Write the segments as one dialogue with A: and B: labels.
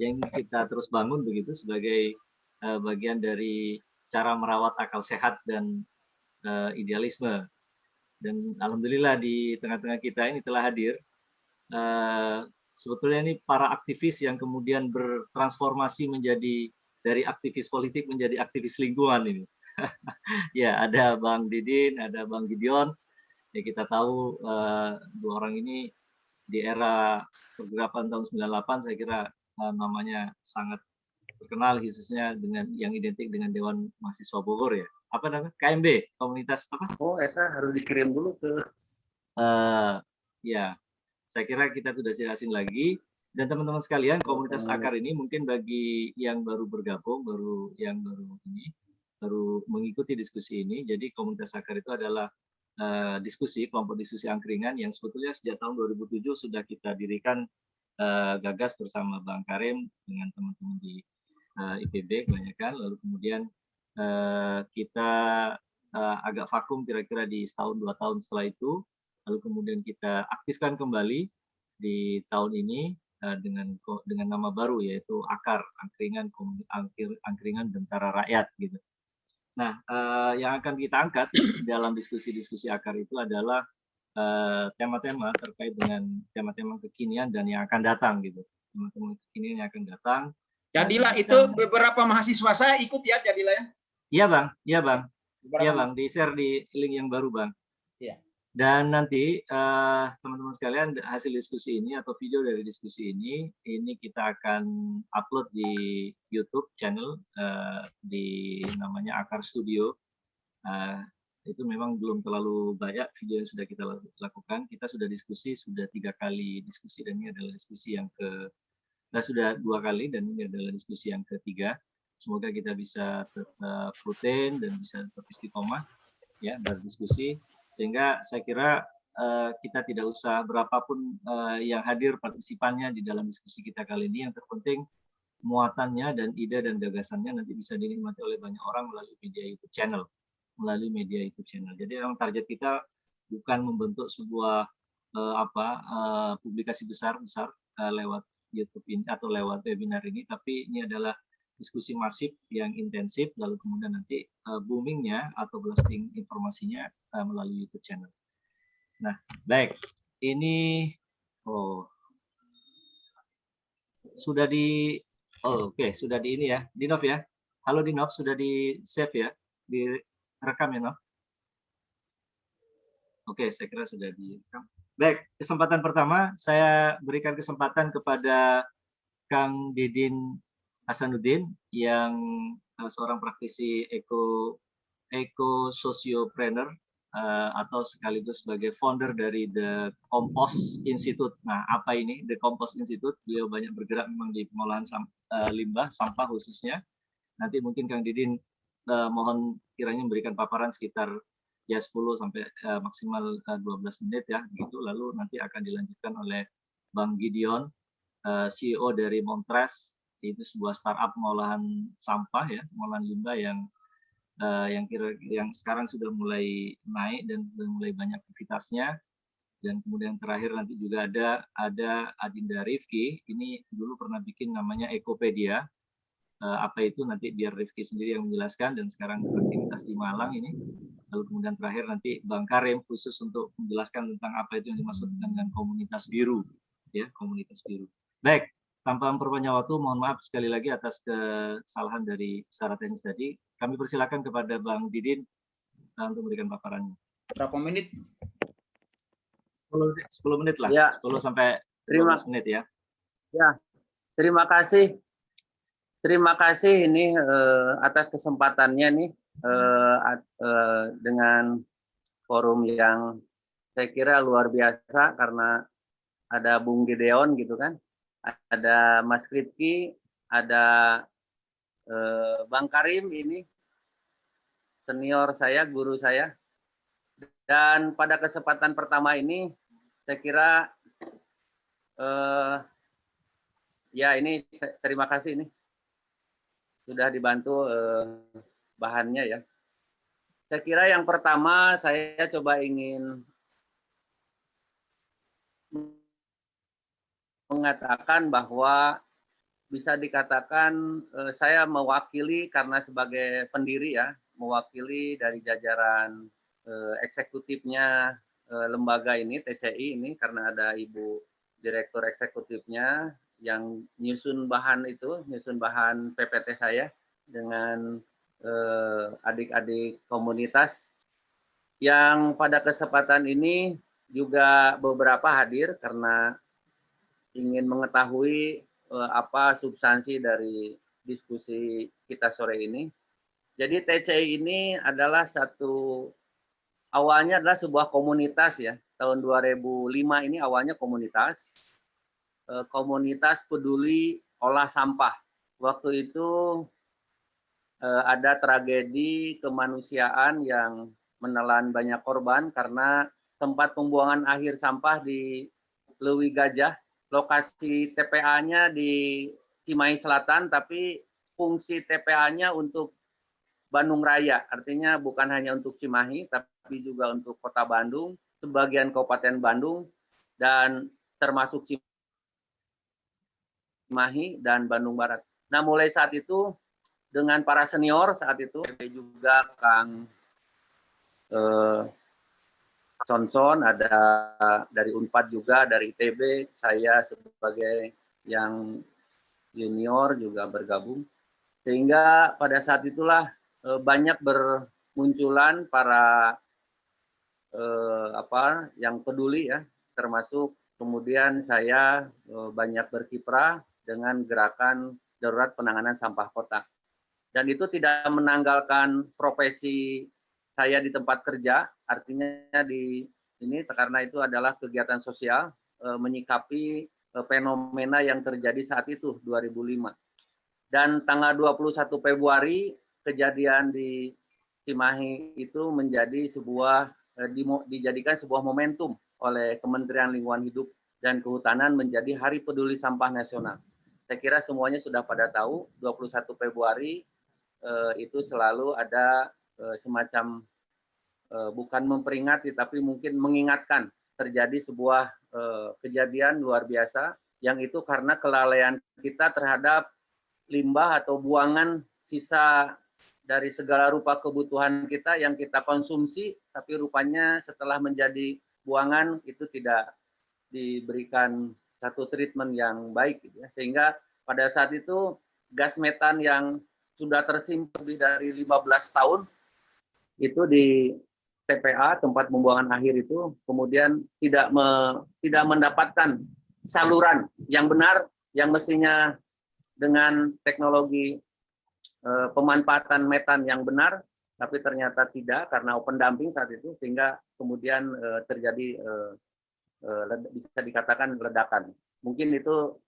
A: yang kita terus bangun begitu sebagai bagian dari cara merawat akal sehat dan idealisme. Dan alhamdulillah di tengah-tengah kita ini telah hadir sebetulnya ini para aktivis yang kemudian bertransformasi menjadi dari aktivis politik menjadi aktivis lingkungan ini. Ya, ada Bang Didin, ada Bang Gideon. Ya, kita tahu dua orang ini di era pergerakan tahun 98 saya kira namanya sangat terkenal, khususnya dengan yang identik dengan Dewan Mahasiswa Bogor ya. Apa namanya? KMB, komunitas apa?
B: Oh, Esa harus dikirim dulu ke.
A: Ya, saya kira kita sudah jelasin lagi. Dan teman-teman sekalian, komunitas Akar ini mungkin bagi yang baru bergabung, baru mengikuti diskusi ini. Jadi komunitas Akar itu adalah diskusi, kelompok diskusi angkringan yang sebetulnya sejak tahun 2007 sudah kita dirikan gagas bersama Bang Karim dengan teman-teman di IPB kebanyakan. Lalu kemudian kita agak vakum kira-kira di setahun 2 tahun setelah itu. Lalu kemudian kita aktifkan kembali di tahun ini dengan nama baru yaitu Akar, Angkringan Bentara Rakyat gitu. Nah, yang akan kita angkat dalam diskusi-diskusi Akar itu adalah tema-tema terkait dengan tema-tema kekinian dan yang akan datang gitu. Tema-tema kekinian yang akan datang.
C: Jadilah itu beberapa mahasiswa saya ikut ya, jadilah ya.
A: Iya Bang, iya Bang. Iya Bang, di-share di link yang baru Bang.
C: Iya.
A: Dan nanti teman-teman sekalian hasil diskusi ini atau video dari diskusi ini kita akan upload di YouTube channel di namanya Akar Studio. Itu memang belum terlalu banyak video yang sudah kita lakukan. Kita sudah diskusi, sudah 3 kali diskusi dan ini adalah diskusi yang sudah 2 kali dan ini adalah diskusi yang ketiga. Semoga kita bisa tetap rutin dan bisa tetap istiqomah ya berdiskusi. Sehingga saya kira kita tidak usah berapapun yang hadir partisipannya di dalam diskusi kita kali ini, yang terpenting muatannya dan ide dan gagasannya nanti bisa dinikmati oleh banyak orang melalui media YouTube channel. Jadi memang target kita bukan membentuk sebuah publikasi besar lewat YouTube ini atau lewat webinar ini, tapi ini adalah diskusi masif yang intensif, lalu kemudian nanti boomingnya atau blasting informasinya melalui YouTube channel. Nah, baik, ini sudah di sudah di ini ya, Dinov ya. Halo Dinov, sudah di save ya, direkam ya Nov? Oke, saya kira sudah direkam. Baik, kesempatan pertama saya berikan kesempatan kepada Kang Didin Hasanuddin yang seorang praktisi eco-sociopreneur atau sekaligus sebagai founder dari The Compost Institute. Nah, apa ini The Compost Institute? Beliau banyak bergerak memang di pengolahan limbah, sampah khususnya. Nanti mungkin Kang Didin mohon kiranya memberikan paparan sekitar ya 10 sampai maksimal 12 menit ya, gitu. Lalu nanti akan dilanjutkan oleh Bang Gideon, CEO dari Montres. Itu sebuah startup pengolahan sampah ya, pengolahan limbah yang sekarang sudah mulai naik dan sudah mulai banyak aktivitasnya. Dan kemudian terakhir nanti juga ada Adinda Rifki, ini dulu pernah bikin namanya Ekopedia. Apa itu nanti biar Rifki sendiri yang menjelaskan, dan sekarang beraktivitas di Malang ini. Lalu kemudian terakhir nanti Bang Karim khusus untuk menjelaskan tentang apa itu yang dimaksud dengan komunitas biru ya, komunitas biru. Baik, tanpa memperpanjang waktu, mohon maaf sekali lagi atas kesalahan dari secara teknis tadi. Kami persilakan kepada Bang Didin untuk memberikan paparannya.
C: Berapa menit?
A: 10 menit lah,
B: ya.
A: 10 sampai 15 menit ya.
B: Ya, terima kasih. Terima kasih ini atas kesempatannya nih dengan forum yang saya kira luar biasa karena ada Bung Gideon gitu kan, ada Mas Rifki, ada Bang Karim ini senior saya, guru saya. Dan pada kesempatan pertama ini saya kira ya ini terima kasih ini sudah dibantu bahannya ya. Saya kira yang pertama saya coba ingin mengatakan bahwa bisa dikatakan saya mewakili karena sebagai pendiri ya, mewakili dari jajaran eksekutifnya lembaga ini, TCI ini, karena ada Ibu Direktur Eksekutifnya yang nyusun bahan itu, nyusun bahan PPT saya dengan adik-adik komunitas yang pada kesempatan ini juga beberapa hadir karena ingin mengetahui apa substansi dari diskusi kita sore ini. Jadi TCI ini adalah awalnya adalah sebuah komunitas ya. Tahun 2005 ini awalnya komunitas peduli olah sampah. Waktu itu ada tragedi kemanusiaan yang menelan banyak korban karena tempat pembuangan akhir sampah di Leuwi Gajah, lokasi TPA-nya di Cimahi Selatan, tapi fungsi TPA-nya untuk Bandung Raya, artinya bukan hanya untuk Cimahi, tapi juga untuk Kota Bandung, sebagian Kabupaten Bandung, dan termasuk Cimahi dan Bandung Barat. Nah, mulai saat itu dengan para senior saat itu juga Kang Sonson, ada dari Unpad juga, dari ITB, saya sebagai yang junior juga bergabung. Sehingga pada saat itulah banyak bermunculan para yang peduli ya, termasuk kemudian saya banyak berkiprah dengan gerakan darurat penanganan sampah kota. Dan itu tidak menanggalkan profesi saya di tempat kerja, artinya di ini karena itu adalah kegiatan sosial menyikapi fenomena yang terjadi saat itu 2005. Dan tanggal 21 Februari kejadian di Cimahi itu menjadi dijadikan sebuah momentum oleh Kementerian Lingkungan Hidup dan Kehutanan menjadi Hari Peduli Sampah Nasional. Saya kira semuanya sudah pada tahu 21 Februari itu selalu ada semacam bukan memperingati tapi mungkin mengingatkan terjadi sebuah kejadian luar biasa yang itu karena kelalaian kita terhadap limbah atau buangan sisa dari segala rupa kebutuhan kita yang kita konsumsi tapi rupanya setelah menjadi buangan itu tidak diberikan satu treatment yang baik gitu ya. Sehingga pada saat itu gas metan yang sudah tersimpan lebih dari 15 tahun itu di TPA, tempat pembuangan akhir itu, kemudian tidak mendapatkan saluran yang benar yang mestinya dengan teknologi pemanfaatan metan yang benar, tapi ternyata tidak karena open dumping saat itu, sehingga kemudian terjadi bisa dikatakan ledakan. Mungkin itu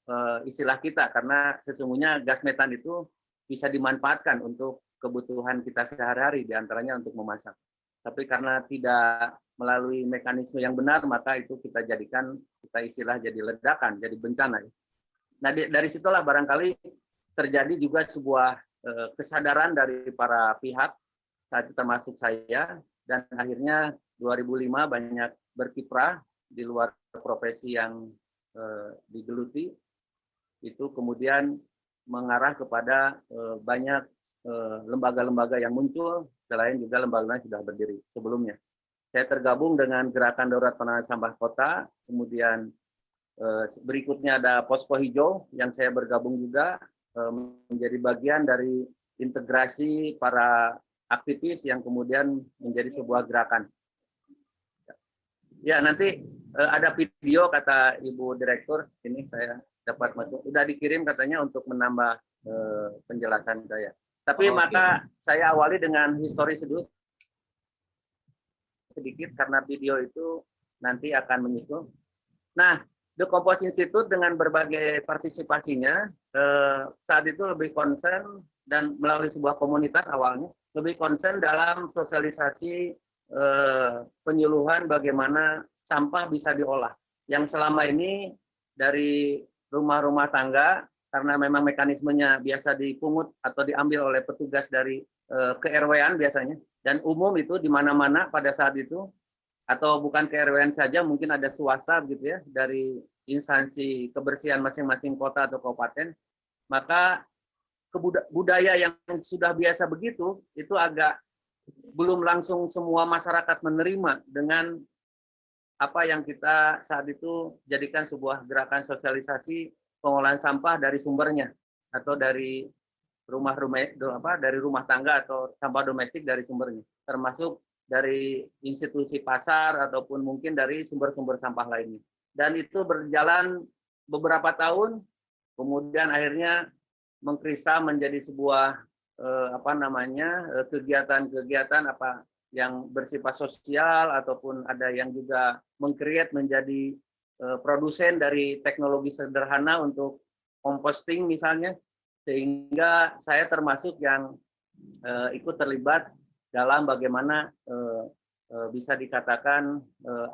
B: istilah kita karena sesungguhnya gas metan itu bisa dimanfaatkan untuk kebutuhan kita sehari-hari, diantaranya untuk memasak. Tapi karena tidak melalui mekanisme yang benar, maka itu kita jadikan, kita istilah jadi ledakan, jadi bencana. Nah, dari situlah barangkali terjadi juga sebuah kesadaran dari para pihak, saat itu termasuk saya, dan akhirnya 2005 banyak berkiprah di luar profesi yang digeluti, itu kemudian mengarah kepada banyak lembaga-lembaga yang muncul, selain juga lembaga yang sudah berdiri sebelumnya. Saya tergabung dengan Gerakan Darurat Penanganan Sampah Kota, kemudian berikutnya ada Posko Hijau yang saya bergabung juga menjadi bagian dari integrasi para aktivis yang kemudian menjadi sebuah gerakan. Ya, nanti ada video kata Ibu Direktur, ini saya dapat masuk, sudah dikirim katanya untuk menambah penjelasan saya. Tapi maka saya awali dengan histori sedikit karena video itu nanti akan menyusul. Nah, The Compost Institute dengan berbagai partisipasinya saat itu lebih concern dan melalui sebuah komunitas awalnya lebih concern dalam sosialisasi penyuluhan bagaimana sampah bisa diolah. Yang selama ini dari rumah-rumah tangga karena memang mekanismenya biasa dipungut atau diambil oleh petugas dari ke-RW-an biasanya, dan umum itu di mana-mana pada saat itu, atau bukan ke-RW-an saja, mungkin ada swasta gitu ya, dari instansi kebersihan masing-masing kota atau kabupaten, maka budaya yang sudah biasa begitu itu agak belum langsung semua masyarakat menerima dengan apa yang kita saat itu jadikan sebuah gerakan sosialisasi pengolahan sampah dari sumbernya atau dari dari rumah tangga atau sampah domestik dari sumbernya, termasuk dari institusi pasar ataupun mungkin dari sumber-sumber sampah lainnya. Dan itu berjalan beberapa tahun, kemudian akhirnya mengkristal menjadi sebuah kegiatan-kegiatan yang bersifat sosial ataupun ada yang juga meng-create menjadi produsen dari teknologi sederhana untuk composting misalnya, sehingga saya termasuk yang ikut terlibat dalam bagaimana bisa dikatakan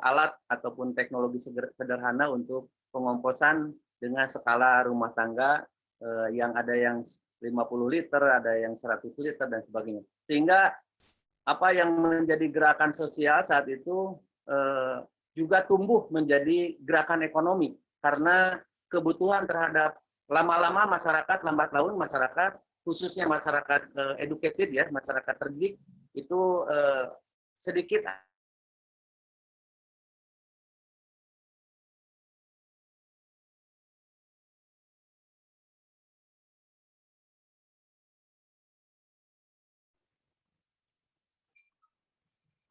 B: alat ataupun teknologi sederhana untuk pengomposan dengan skala rumah tangga yang ada yang 50 liter, ada yang 100 liter dan sebagainya. Sehingga apa yang menjadi gerakan sosial saat itu juga tumbuh menjadi gerakan ekonomi karena kebutuhan terhadap lama-lama masyarakat, lambat laun masyarakat, khususnya masyarakat educated ya, masyarakat terdidik itu sedikit.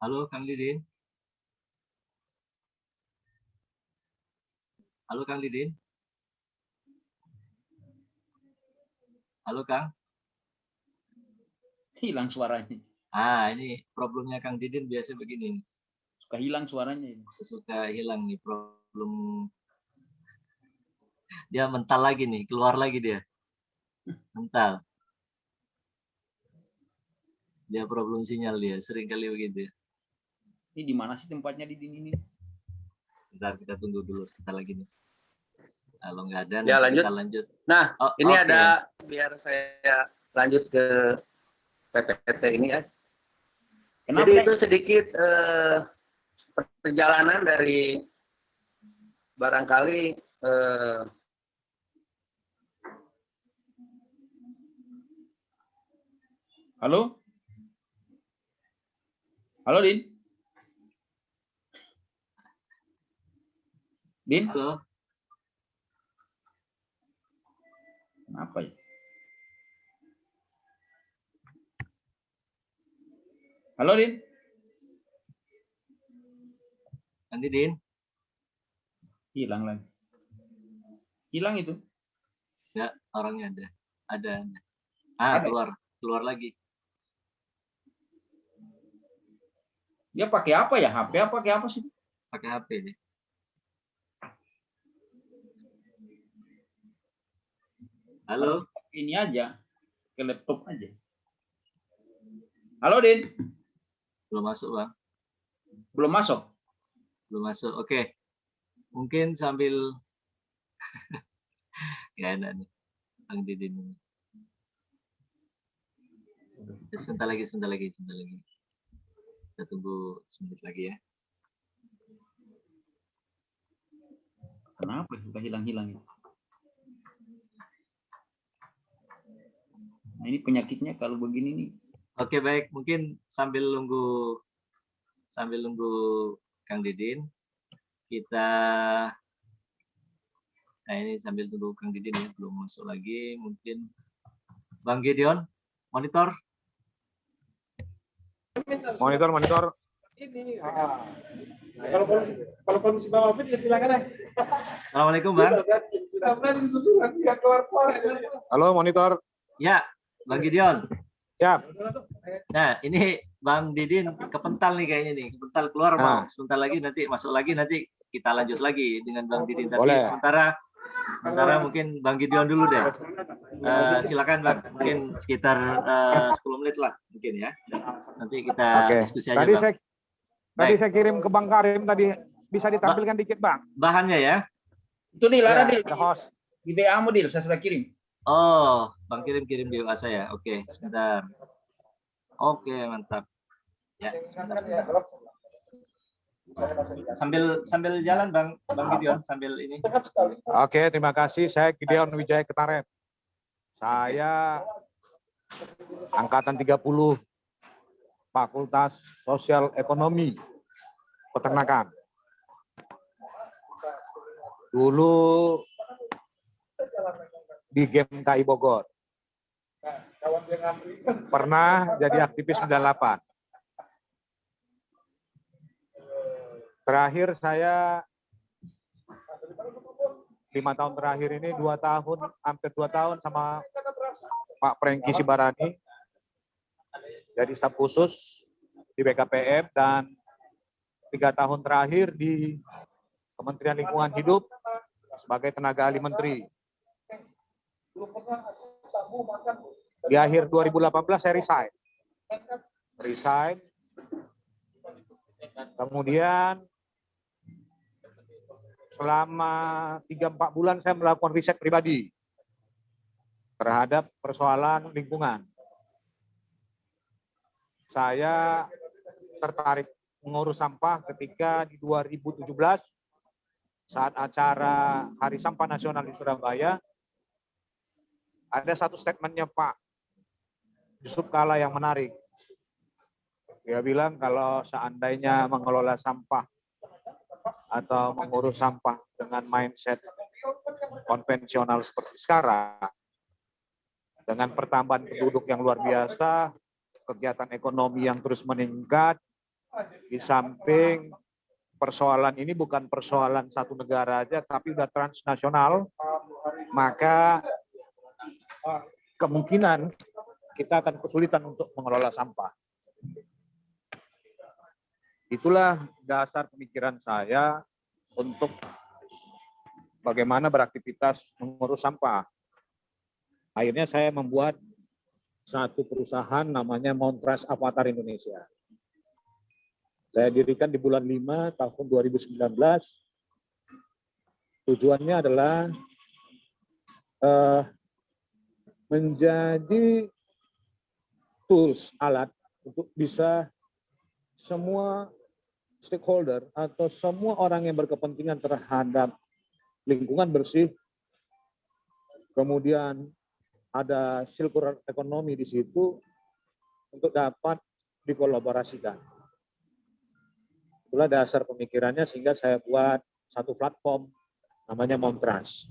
A: Halo Kang Didin. Halo Kang Didin. Halo Kang.
C: Hilang suaranya.
A: Ini problemnya Kang Didin biasa begini.
C: Suka hilang suaranya.
A: Suka hilang nih problem. Dia mental lagi nih, keluar lagi dia. Mental. Dia problem sinyal dia, sering kali begitu.
C: Ini di mana sih tempatnya di ini?
A: Bentar, kita tunggu dulu sebentar lagi nih. Kalau nggak ada,
B: ya,
A: nanti kita lanjut.
B: Nah, ini ada, biar saya lanjut ke PPT ini ya. Kenapa? Jadi itu sedikit perjalanan dari barangkali
C: Halo? Halo, Din? Din?
A: Halo.
C: Kenapa ya? Halo, Din?
A: Nanti Din.
C: Hilang lagi. Hilang itu?
A: Ya, orangnya ada. Ada. Keluar lagi.
C: Dia pakai apa ya? HP apa pakai apa sih?
A: Pakai HP deh. Halo.
C: Ini aja. Ke laptop aja. Halo, Din.
A: Belum masuk, Bang.
C: Belum masuk?
A: Belum masuk. Oke. Mungkin sambil nggak enak nih. Bang Didin. Sebentar lagi. Kita tunggu semenit lagi ya.
C: Kenapa suka hilang-hilang? Nah, ini penyakitnya kalau begini nih.
A: Oke, baik. Mungkin sambil nunggu Kang Didin, ini sambil tunggu Kang Didin ya, belum masuk lagi. Mungkin Bang Gideon, monitor.
D: Monitor. Ini. Kalau komisi Bang Ovid ya silakan ya.
A: Assalamualaikum, Bang.
D: Halo, monitor.
A: Ya, Bang Gideon.
D: Ya.
A: Nah, ini Bang Didin kepental nih kayaknya nih. Kepental keluar, Bang. Sebentar lagi nanti masuk lagi, nanti kita lanjut lagi dengan Bang Didin. Tapi
D: boleh.
A: sementara mungkin Bang Gideon dulu deh. Silakan Bang, mungkin sekitar 10 menit lah mungkin ya. Nanti kita diskusi aja, Bang.
D: Tadi saya kirim ke Bang Karim tadi, bisa ditampilkan dikit, Bang.
A: Bahannya ya.
C: Itu nih Lara
D: ya, host.
C: Di WA model saya sudah kirim.
A: Oh, Bang kirim di WA saya. Oke, sebentar. Oke, mantap. Ya, sebentar. Sambil jalan Bang Gideon sambil ini.
D: Oke, terima kasih. Saya Gideon Wijaya Ketaren. Saya angkatan 30, Fakultas Sosial Ekonomi Peternakan. Dulu di GMKI Bogor. Pernah jadi aktivis 98. Terakhir saya 5 tahun terakhir ini 2 tahun, hampir 2 tahun sama Pak Prengki Sibarani jadi staf khusus di BKPM, dan 3 tahun terakhir di Kementerian Lingkungan Hidup sebagai tenaga ahli menteri. Di akhir 2018 saya resign. Kemudian selama 3-4 bulan saya melakukan riset pribadi terhadap persoalan lingkungan. Saya tertarik mengurus sampah ketika di 2017 saat acara Hari Sampah Nasional di Surabaya. Ada satu statementnya Pak Yusuf Kala yang menarik. Dia bilang kalau seandainya mengelola sampah atau mengurus sampah dengan mindset konvensional seperti sekarang, dengan pertambahan penduduk yang luar biasa, kegiatan ekonomi yang terus meningkat, di samping persoalan ini bukan persoalan satu negara aja, tapi udah transnasional, maka kemungkinan kita akan kesulitan untuk mengelola sampah. Itulah dasar pemikiran saya untuk bagaimana beraktivitas mengurus sampah. Akhirnya saya membuat satu perusahaan namanya Montras Avatar Indonesia. Saya dirikan di bulan 5 tahun 2019. Tujuannya adalah menjadi tools, alat untuk bisa semua stakeholder atau semua orang yang berkepentingan terhadap lingkungan bersih, kemudian ada circular ekonomi di situ untuk dapat dikolaborasikan. Itulah dasar pemikirannya sehingga saya buat satu platform namanya Montras.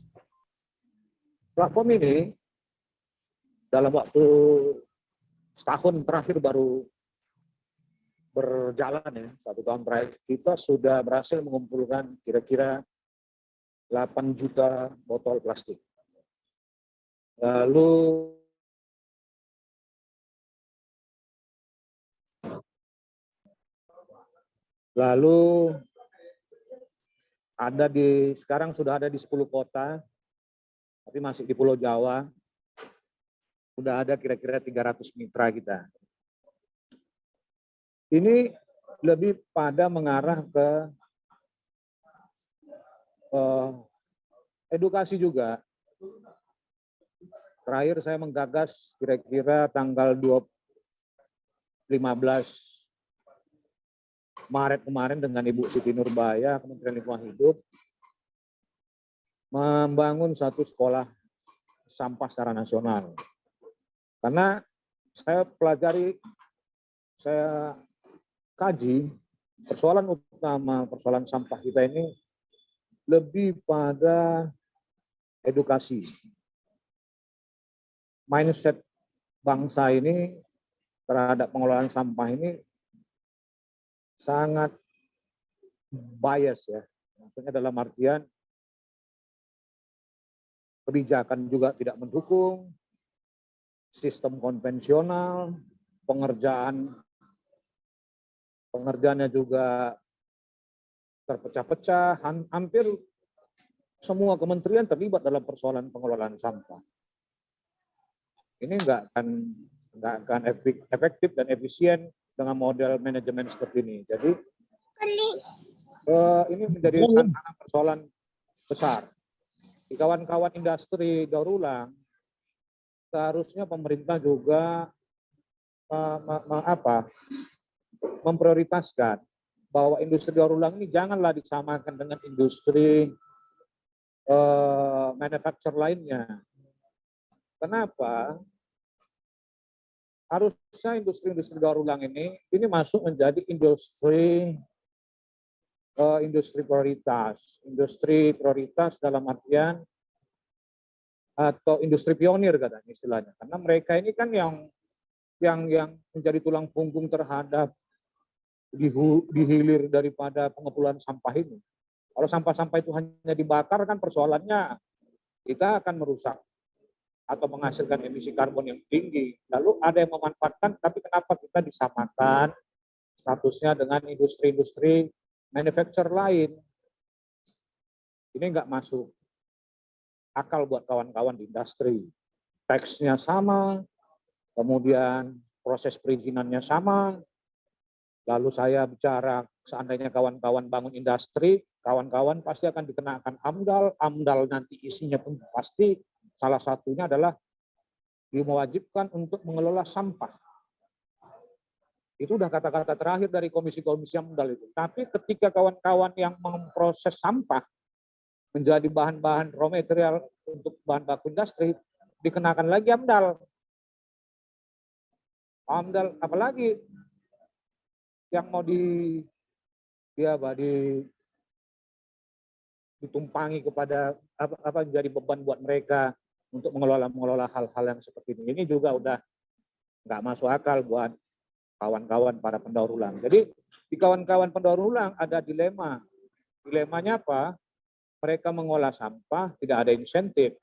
D: Platform ini dalam waktu setahun terakhir baru berjalan ya, 1 tahun terakhir kita sudah berhasil mengumpulkan kira-kira 8 juta botol plastik. Lalu ada sekarang sudah ada di 10 kota, tapi masih di Pulau Jawa. Sudah ada kira-kira 300 mitra kita. Ini lebih pada mengarah ke edukasi juga. Terakhir saya menggagas kira-kira tanggal 15 Maret kemarin dengan Ibu Siti Nurbaya, Kementerian Lingkungan Hidup, membangun satu sekolah sampah secara nasional. Karena saya pelajari, saya kaji, persoalan utama, persoalan sampah kita ini lebih pada edukasi. Mindset bangsa ini terhadap pengelolaan sampah ini sangat bias ya. Maksudnya dalam artian kebijakan juga tidak mendukung, sistem konvensional, pengerjaannya juga terpecah-pecah, hampir semua kementerian terlibat dalam persoalan pengelolaan sampah. Ini nggak akan efektif dan efisien dengan model manajemen seperti ini. Jadi ini menjadi tantangan persoalan besar. Di kawan-kawan industri daur ulang, seharusnya pemerintah juga memprioritaskan bahwa industri daur ulang ini janganlah disamakan dengan industri manufacture lainnya. Kenapa? Harusnya industri-industri daur ulang ini masuk menjadi industri prioritas. Industri prioritas dalam artian atau industri pionir katanya istilahnya. Karena mereka ini kan yang menjadi tulang punggung terhadap di hilir daripada pengumpulan sampah ini. Kalau sampah-sampah itu hanya dibakar kan persoalannya kita akan merusak atau menghasilkan emisi karbon yang tinggi. Lalu ada yang memanfaatkan, tapi kenapa kita disamakan statusnya dengan industri-industri manufacturer lain? Ini nggak masuk akal buat kawan-kawan di industri. Teksnya sama, kemudian proses perizinannya sama. Lalu saya bicara seandainya kawan-kawan bangun industri, kawan-kawan pasti akan dikenakan AMDAL. AMDAL nanti isinya pun pasti salah satunya adalah diwajibkan untuk mengelola sampah. Itu udah kata-kata terakhir dari komisi-komisi AMDAL itu. Tapi ketika kawan-kawan yang memproses sampah menjadi bahan-bahan raw material untuk bahan baku industri, dikenakan lagi AMDAL. AMDAL apalagi yang mau ditumpangi kepada apa menjadi beban buat mereka untuk mengelola hal-hal yang seperti ini. Ini juga udah nggak masuk akal buat kawan-kawan para pendaur ulang. Jadi di kawan-kawan pendaur ulang ada dilema. Dilemanya apa? Mereka mengolah sampah tidak ada insentif.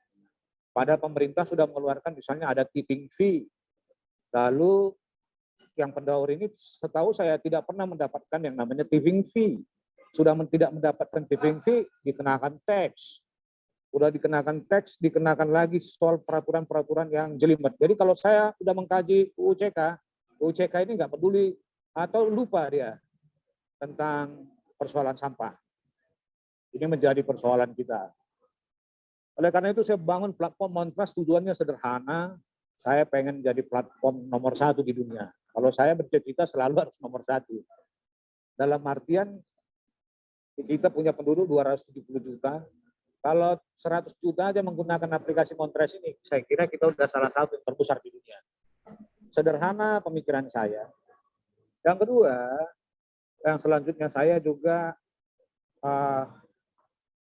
D: Pada pemerintah sudah mengeluarkan misalnya ada tipping fee. Lalu yang pendaur ini setahu saya tidak pernah mendapatkan yang namanya tipping fee. Sudah tidak mendapatkan tipping fee, dikenakan tax. Sudah dikenakan tax, dikenakan lagi soal peraturan-peraturan yang jelimet. Jadi kalau saya sudah mengkaji UCK ini nggak peduli atau lupa dia tentang persoalan sampah. Ini menjadi persoalan kita. Oleh karena itu saya bangun platform Montras, tujuannya sederhana. Saya pengen jadi platform nomor 1 di dunia. Kalau saya bercita-cita selalu harus nomor 1. Dalam artian kita punya penduduk 270 juta. Kalau 100 juta aja menggunakan aplikasi Montras ini, saya kira kita udah salah satu yang terbesar di dunia. Sederhana pemikiran saya. Yang kedua, yang selanjutnya saya juga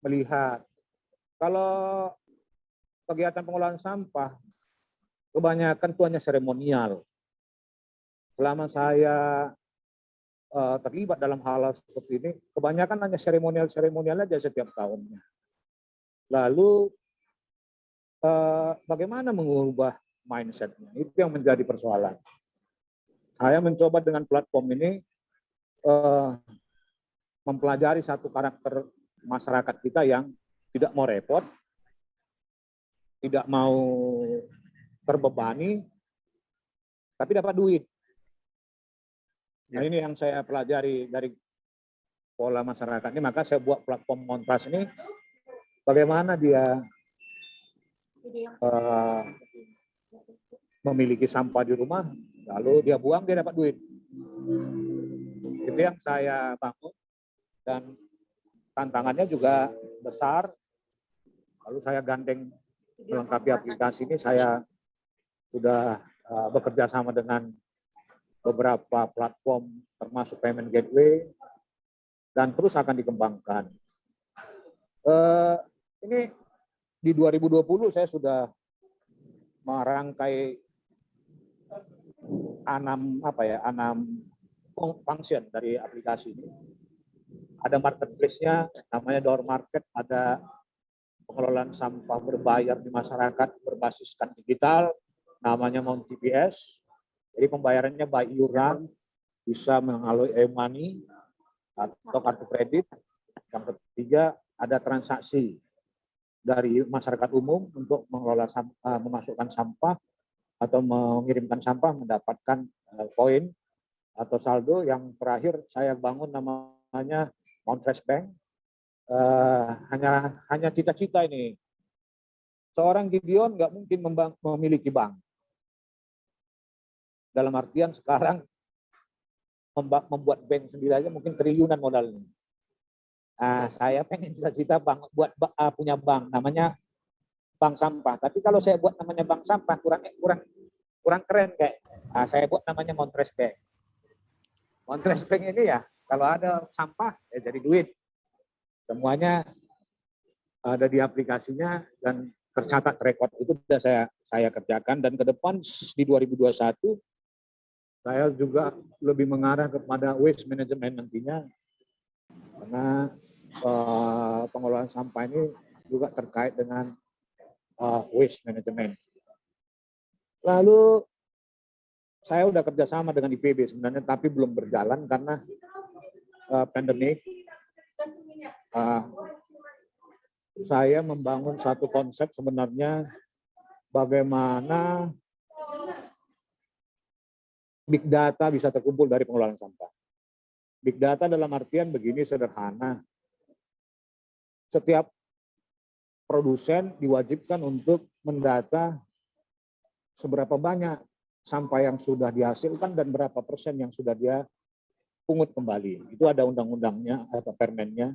D: melihat kalau kegiatan pengolahan sampah kebanyakan itu hanya seremonial. Selama saya terlibat dalam hal seperti ini, kebanyakan hanya seremonial aja setiap tahunnya. Lalu bagaimana mengubah mindset-nya? Itu yang menjadi persoalan. Saya mencoba dengan platform ini mempelajari satu karakter masyarakat kita yang tidak mau repot, tidak mau terbebani, tapi dapat duit. Nah ini yang saya pelajari dari pola masyarakat ini, maka saya buat platform Montras ini, bagaimana dia memiliki sampah di rumah, lalu dia buang, dia dapat duit. Itu yang saya bangun, dan tantangannya juga besar. Lalu saya gandeng melengkapi aplikasi ini, saya sudah bekerja sama dengan beberapa platform termasuk payment gateway dan terus akan dikembangkan. Ini di 2020 saya sudah merangkai 6 function dari aplikasi ini. Ada marketplace-nya, namanya Door Market, ada pengelolaan sampah berbayar di masyarakat berbasiskan digital, namanya Mount GPS. Jadi pembayarannya by iuran, bisa melalui e-money atau kartu kredit. Yang ketiga, ada transaksi dari masyarakat umum untuk mengelola memasukkan sampah atau mengirimkan sampah, mendapatkan poin atau saldo. Yang terakhir saya bangun namanya Montras Bank. Hanya cita-cita ini. Seorang Gideon nggak mungkin memiliki bank. Dalam artian sekarang membuat bank sendiri aja mungkin triliunan modalnya. Saya pengen cita-cita punya bank, namanya bank sampah. Tapi kalau saya buat namanya bank sampah kurang keren kayak. Nah, saya buat namanya Montres Bank. Montres Bank ini ya kalau ada sampah ya jadi duit. Semuanya ada di aplikasinya dan tercatat rekod. Itu sudah saya kerjakan, dan ke depan di 2021 saya juga lebih mengarah kepada waste management nantinya, karena pengelolaan sampah ini juga terkait dengan waste management. Lalu saya udah kerjasama dengan IPB sebenarnya, tapi belum berjalan karena pandemik. Saya membangun satu konsep sebenarnya bagaimana big data bisa terkumpul dari pengelolaan sampah. Big data dalam artian begini sederhana. Setiap produsen diwajibkan untuk mendata seberapa banyak sampah yang sudah dihasilkan dan berapa persen yang sudah dia pungut kembali. Itu ada undang-undangnya atau permennya.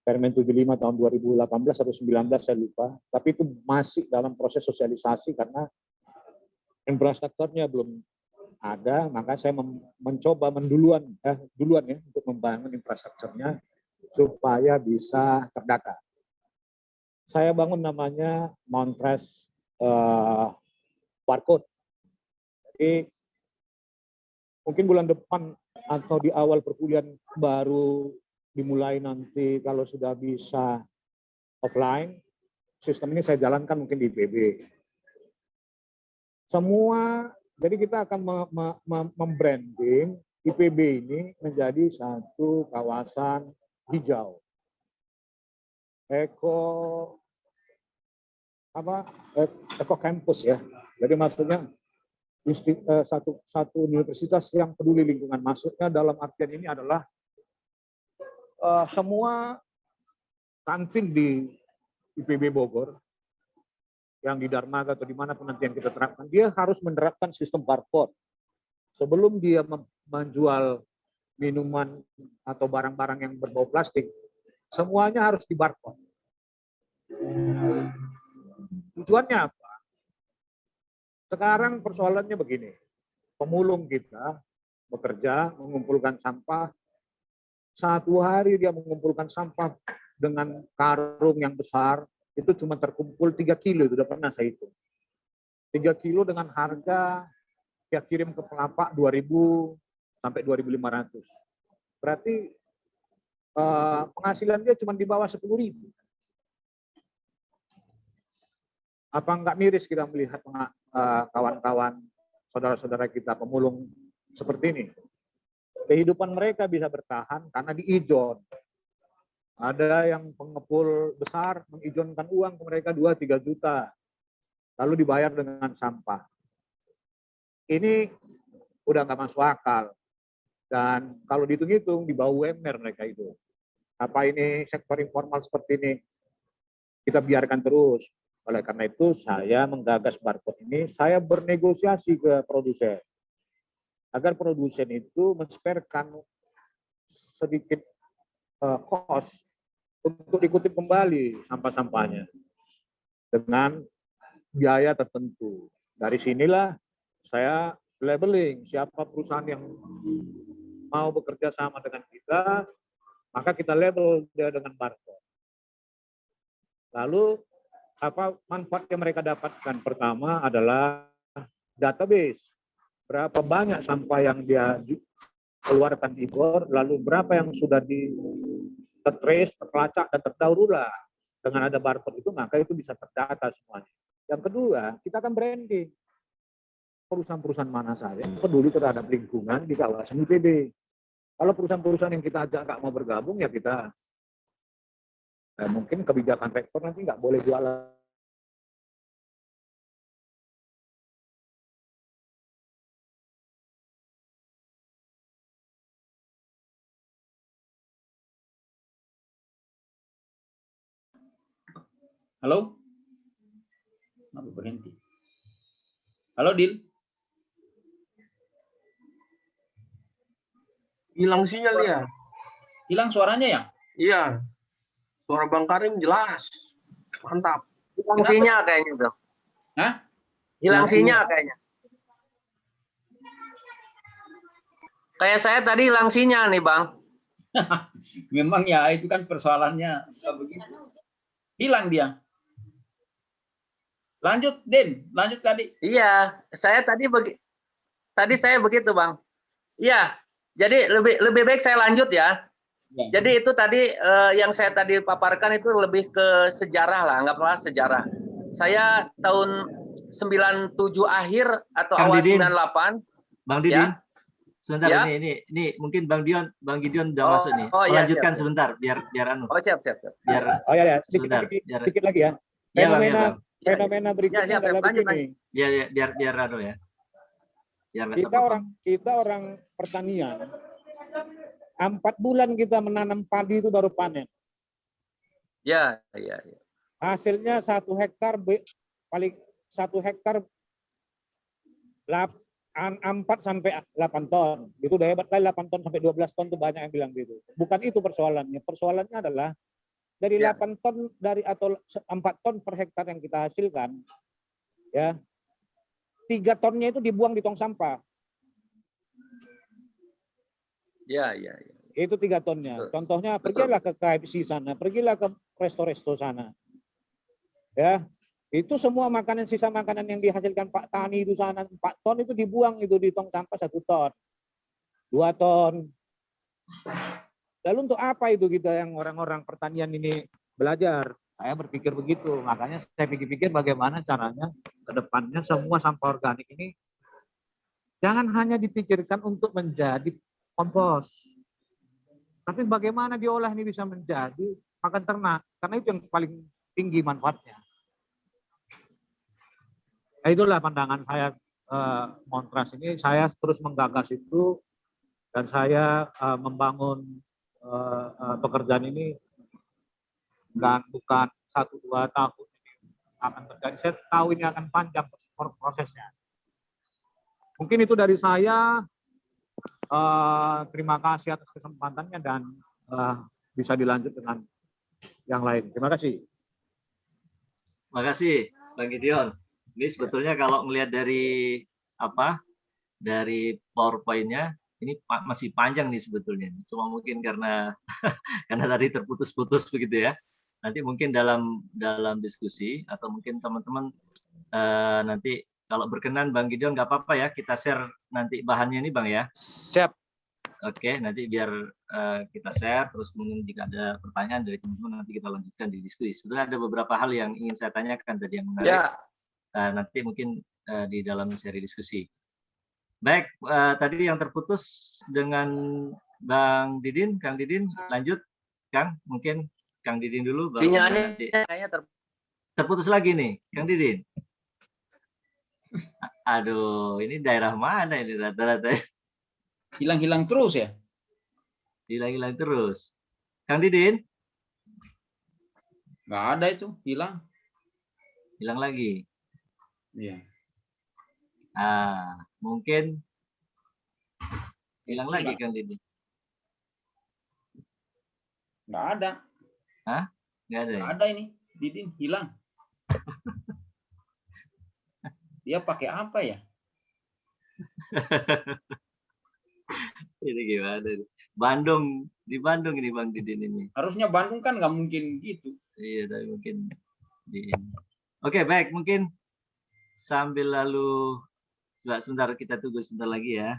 D: Permen 75 tahun 2018 atau 19 saya lupa. Tapi itu masih dalam proses sosialisasi karena infrastrukturnya belum ada, maka saya mencoba duluan ya untuk membangun infrastrukturnya supaya bisa terdata. Saya bangun namanya Montres Barcode. Jadi mungkin bulan depan atau di awal perkuliahan baru dimulai nanti kalau sudah bisa offline. Sistem ini saya jalankan mungkin di IPB. Jadi kita akan membranding IPB ini menjadi satu kawasan hijau, eko kampus ya. Jadi maksudnya satu universitas yang peduli lingkungan. Maksudnya dalam artian ini adalah semua kantin di IPB Bogor yang di Darmaga atau dimanapun nanti yang kita terapkan, dia harus menerapkan sistem barcode. Sebelum dia menjual minuman atau barang-barang yang berbau plastik, semuanya harus di barcode. Tujuannya apa? Sekarang persoalannya begini, pemulung kita bekerja mengumpulkan sampah, satu hari dia mengumpulkan sampah dengan karung yang besar, itu cuma terkumpul 3 kilo, sudah pernah saya hitung. 3 kilo dengan harga dia kirim ke pelapak 2.000 sampai 2.500. Berarti penghasilan dia cuma di bawah 10.000. Apa enggak miris kita melihat kawan-kawan, saudara-saudara kita pemulung seperti ini? Kehidupan mereka bisa bertahan karena diijon. Ada yang pengepul besar mengijonkan uang ke mereka 2-3 juta, lalu dibayar dengan sampah. Ini udah nggak masuk akal. Dan kalau dihitung-hitung di bawah UMR mereka itu. Apa ini sektor informal seperti ini kita biarkan terus? Oleh karena itu saya menggagas barcode ini, saya bernegosiasi ke produsen agar produsen itu men-sparekan sedikit cost untuk dikutip kembali sampah-sampahnya dengan biaya tertentu. Dari sinilah saya labeling siapa perusahaan yang mau bekerja sama dengan kita, maka kita label dia dengan barcode. Lalu apa manfaat yang mereka dapatkan? Pertama adalah database. Berapa banyak sampah yang dia keluarkan impor, lalu berapa yang sudah tertrace, terlacak, dan terdaur ulang. Dengan ada barcode itu, maka itu bisa terdata semuanya. Yang kedua, kita akan branding. Perusahaan-perusahaan mana saja yang peduli terhadap lingkungan di kawasan IPB. Kalau perusahaan-perusahaan yang kita ajak nggak mau bergabung, ya kita mungkin kebijakan rektor nanti nggak boleh jualan.
C: Halo? Kenapa berhenti? Halo, Dil?
E: Hilang sinyal ya?
C: Hilang suaranya ya?
E: Iya. Suara Bang Karim jelas. Mantap.
B: Hilang sinyal kayaknya tuh.
C: Hah?
B: Hilang sinyal kayaknya. Kayak saya tadi hilang sinyal nih, Bang.
C: Memang ya itu kan persoalannya begitu. Hilang dia. Lanjut, Din. Lanjut tadi.
B: Iya, saya tadi saya begitu, Bang. Iya. Jadi lebih baik saya lanjut ya.
C: Ya.
B: Jadi itu tadi yang saya tadi paparkan itu lebih ke sejarah lah, anggaplah sejarah. Saya tahun 97 akhir atau
A: Kang
B: awal
A: Didin.
B: 98.
A: Bang Didin,
B: Ya.
A: sebentar
B: Ya.
A: ini mungkin Bang Gideon udah
B: Oh,
A: masuk nih.
B: oh, iya,
A: Melanjutkan
B: siap.
A: sebentar biar anu.
B: Oh, siap.
A: Biar
D: Oh ya,
A: sebentar. Biar,
D: sedikit lagi ya.
A: iya Bang, ya Bang.
D: Fenomena berikutnya
B: siap.
D: adalah
B: Lanjut,
D: begini.
A: Ya, biar anu ya. Biar nggak terpotong.
D: Kita orang pertanian. 4 bulan kita menanam padi itu baru panen.
B: Iya.
D: Hasilnya 1 hektar paling 1 hektar 4 sampai 8 ton. Itu udah hebat kali 8 ton sampai 12 ton itu banyak yang bilang gitu. Bukan itu persoalannya. Persoalannya adalah dari 8 ton atau 4 ton per hektar yang kita hasilkan, ya 3 tonnya itu dibuang di tong sampah.
B: Iya.
D: Itu 3 tonnya. Contohnya pergilah ke KFC sana, pergilah ke resto-resto sana. Ya, itu semua makanan, sisa makanan yang dihasilkan Pak Tani itu sana 4 ton itu dibuang itu di tong sampah 1 ton, 2 ton. Lalu untuk apa itu kita yang orang-orang pertanian ini belajar? Saya berpikir begitu. Makanya saya pikir-pikir bagaimana caranya ke depannya semua sampah organik ini jangan hanya dipikirkan untuk menjadi kompos. Tapi bagaimana diolah ini bisa menjadi pakan ternak. Karena itu yang paling tinggi manfaatnya. Nah, itulah pandangan saya Montras ini. Saya terus menggagas itu dan saya membangun pekerjaan ini bukan 1-2 tahun ini akan terjadi. Saya tahu ini akan panjang prosesnya. Mungkin itu dari saya. Terima kasih atas kesempatannya dan bisa dilanjut dengan yang lain. Terima kasih.
A: Terima kasih Bang Gideon. Ini sebetulnya kalau melihat dari dari PowerPoint-nya ini masih panjang nih sebetulnya. Cuma mungkin karena tadi terputus-putus begitu ya. Nanti mungkin dalam diskusi atau mungkin teman-teman nanti kalau berkenan Bang Gideon nggak apa-apa ya, kita share nanti bahannya ini Bang ya.
D: Siap.
A: Oke, nanti biar kita share, terus mungkin jika ada pertanyaan dari teman-teman nanti kita lanjutkan di diskusi. Sebenarnya ada beberapa hal yang ingin saya tanyakan tadi yang menarik.
B: Ya.
A: Nanti mungkin di dalam seri diskusi. Baik, tadi yang terputus dengan Bang Didin, Kang Didin, lanjut Kang, mungkin Kang Didin dulu. Baru
B: Sinyalnya
A: nanti
B: kayaknya
A: terputus lagi nih, Kang Didin. Aduh, ini daerah mana ini rata-rata?
C: Hilang-hilang terus ya?
A: Hilang-hilang terus. Kang Didin?
C: Nggak ada itu, hilang.
A: Hilang lagi.
C: Iya.
A: Mungkin hilang lagi Kang Didin.
C: Nggak ada.
A: Hah? Nggak ada ya?
C: Nggak ada ini, Didin hilang. Dia pakai apa ya?
A: Ini gimana? Di Bandung ini Bang Didin ini.
C: Harusnya Bandung kan nggak mungkin gitu.
A: Iya, tapi mungkin di. Oke, baik. Mungkin sambil lalu sebentar kita tunggu sebentar lagi ya.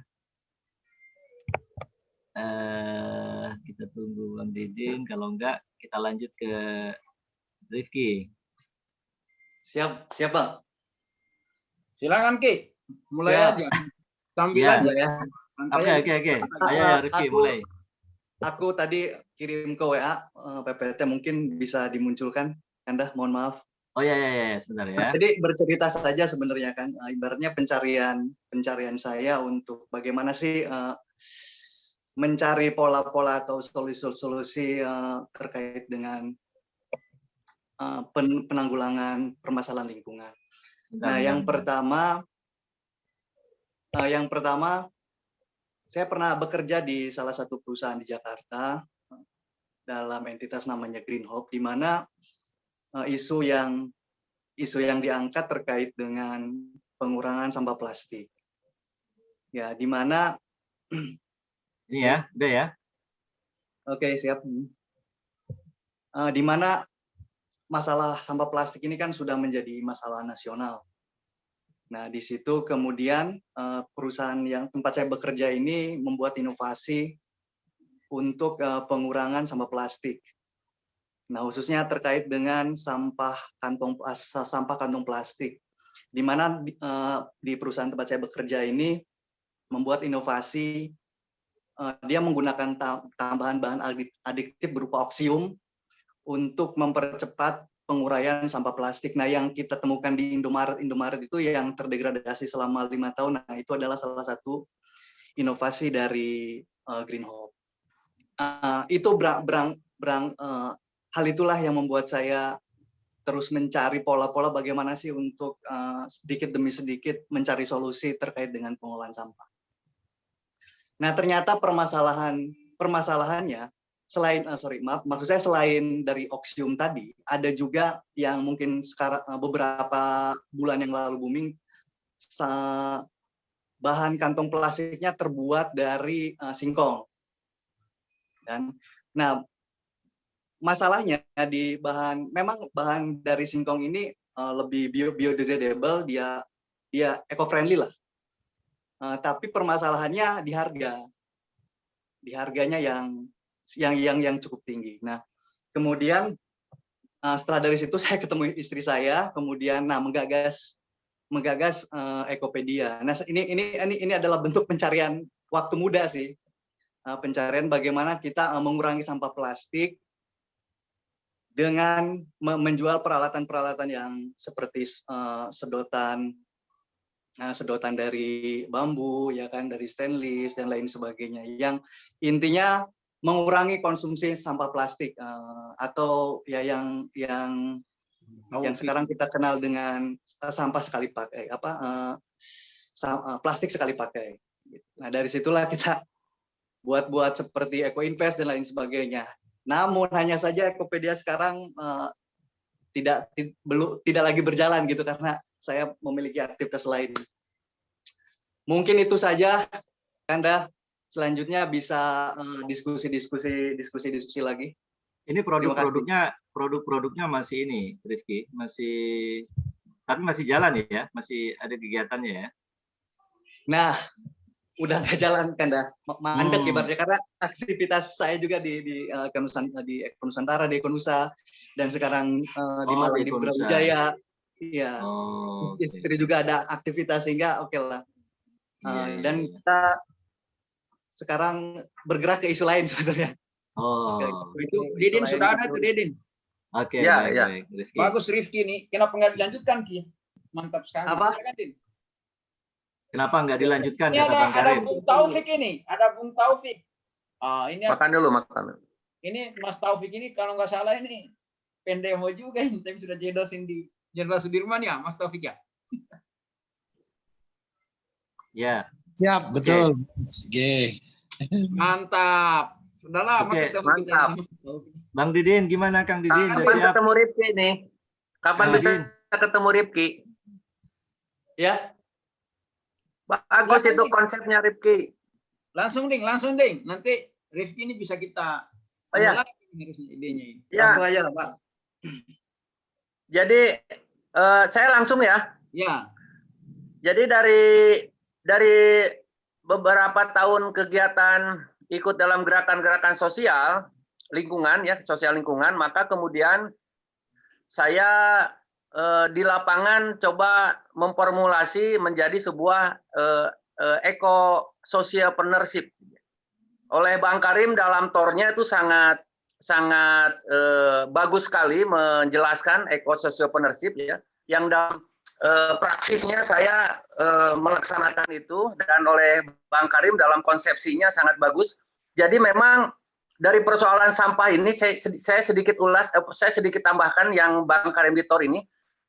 A: Kita tunggu Bang Didin. Kalau enggak, kita lanjut ke Rifki.
E: Siap Bang.
C: Silakan Ki, mulai
E: Siap.
C: aja. Sambil
A: Ya.
C: aja
E: Ya.
A: Oke. Ayo Rifki mulai.
E: Aku tadi kirim ke WA PPT, mungkin bisa dimunculkan. Anda, mohon maaf.
A: Oh ya, sebentar ya.
E: Jadi bercerita saja sebenarnya kan, ibaratnya pencarian saya untuk bagaimana sih mencari pola-pola atau solusi-solusi terkait dengan penanggulangan permasalahan lingkungan. Nah, yang pertama saya pernah bekerja di salah satu perusahaan di Jakarta dalam entitas namanya Green Hope, di mana isu yang isu yang diangkat terkait dengan pengurangan sampah plastik. Ya, di mana
A: Ini ya, udah ya.
E: oke, siap. Di mana masalah sampah plastik ini kan sudah menjadi masalah nasional. Nah, di situ kemudian perusahaan yang tempat saya bekerja ini membuat inovasi untuk pengurangan sampah plastik. Nah, khususnya terkait dengan sampah kantong plastik, di mana di perusahaan tempat saya bekerja ini membuat inovasi. Dia menggunakan tambahan bahan adiktif berupa oksium untuk mempercepat penguraian sampah plastik. Nah, yang kita temukan di Indomaret itu yang terdegradasi selama 5 tahun. Nah, itu adalah salah satu inovasi dari Green Hope. Itu hal itulah yang membuat saya terus mencari pola-pola bagaimana sih untuk sedikit demi sedikit mencari solusi terkait dengan pengolahan sampah. Nah, ternyata permasalahannya maksud saya selain dari oksium tadi, ada juga yang mungkin sekarang beberapa bulan yang lalu booming, bahan kantong plastiknya terbuat dari singkong. Nah, masalahnya memang bahan dari singkong ini lebih biodegradable, dia eco-friendly lah. Tapi permasalahannya di harganya yang cukup tinggi. Nah, kemudian setelah dari situ saya ketemu istri saya, kemudian menggagas Ekopedia. Nah, ini adalah bentuk pencarian waktu muda sih, pencarian bagaimana kita mengurangi sampah plastik dengan menjual peralatan-peralatan yang seperti sedotan dari bambu, ya kan, dari stainless dan lain sebagainya, yang intinya mengurangi konsumsi sampah plastik atau ya yang sekarang kita kenal dengan sampah sekali pakai, plastik sekali pakai. Nah, dari situlah kita buat seperti Eco Invest dan lain sebagainya. Namun hanya saja Ekopedia sekarang tidak lagi berjalan gitu karena saya memiliki aktivitas lain. Mungkin itu saja, Kanda. Selanjutnya bisa diskusi lagi.
A: Ini produk-produknya masih ini, Rifki, tapi masih jalan ya, masih ada kegiatannya ya.
E: Nah, udah nggak jalan, Kanda. Mandek ibaratnya, karena aktivitas saya juga di Nusantara, di Ekonusa, dan sekarang di Malang di Brawijaya. Iya. Istri juga ada aktivitas, sehingga oke lah. Dan kita sekarang bergerak ke isu lain sebenarnya.
C: Itu Didin sudah ada tuh, Didin.
A: Oke,
B: ya.
A: baik.
C: Bagus Rifki nih. Kenapa nggak dilanjutkan, Ki? Mantap sekali.
E: Apa?
A: Kenapa nggak dilanjutkan?
C: Ini ada Bung Taufik ini. Ada Bung Taufik. Ini
B: Makan dulu.
C: Ini Mas Taufik ini kalau nggak salah ini pendemo juga ini, tapi sudah jadi dosen di Jenderal Sudirman ya, Mas Taufik ya?
A: Ya.
F: Siap, betul. Oke.
C: Mantap. Sudah lama ketemu kita.
A: Bang Didin, gimana Kang Didin?
B: Kapan ketemu Rifki nih? Kapan bisa ketemu Rifki?
E: Ya.
B: Bagus itu konsepnya Rifki.
C: Langsung ding. Nanti Rifki ini bisa kita idenya ini.
B: Ya.
E: Langsung aja, Pak.
B: Jadi saya langsung ya.
C: Ya.
B: Jadi dari beberapa tahun kegiatan ikut dalam gerakan-gerakan sosial lingkungan, maka kemudian saya di lapangan coba memformulasi menjadi sebuah eco socialpreneurship. Oleh Bang Karim dalam tornya itu sangat bagus sekali menjelaskan eco socialpreneurship ya, yang dalam praksisnya saya melaksanakan itu, dan oleh Bang Karim dalam konsepsinya sangat bagus. Jadi memang dari persoalan sampah ini saya sedikit saya sedikit tambahkan yang Bang Karim di Tor ini.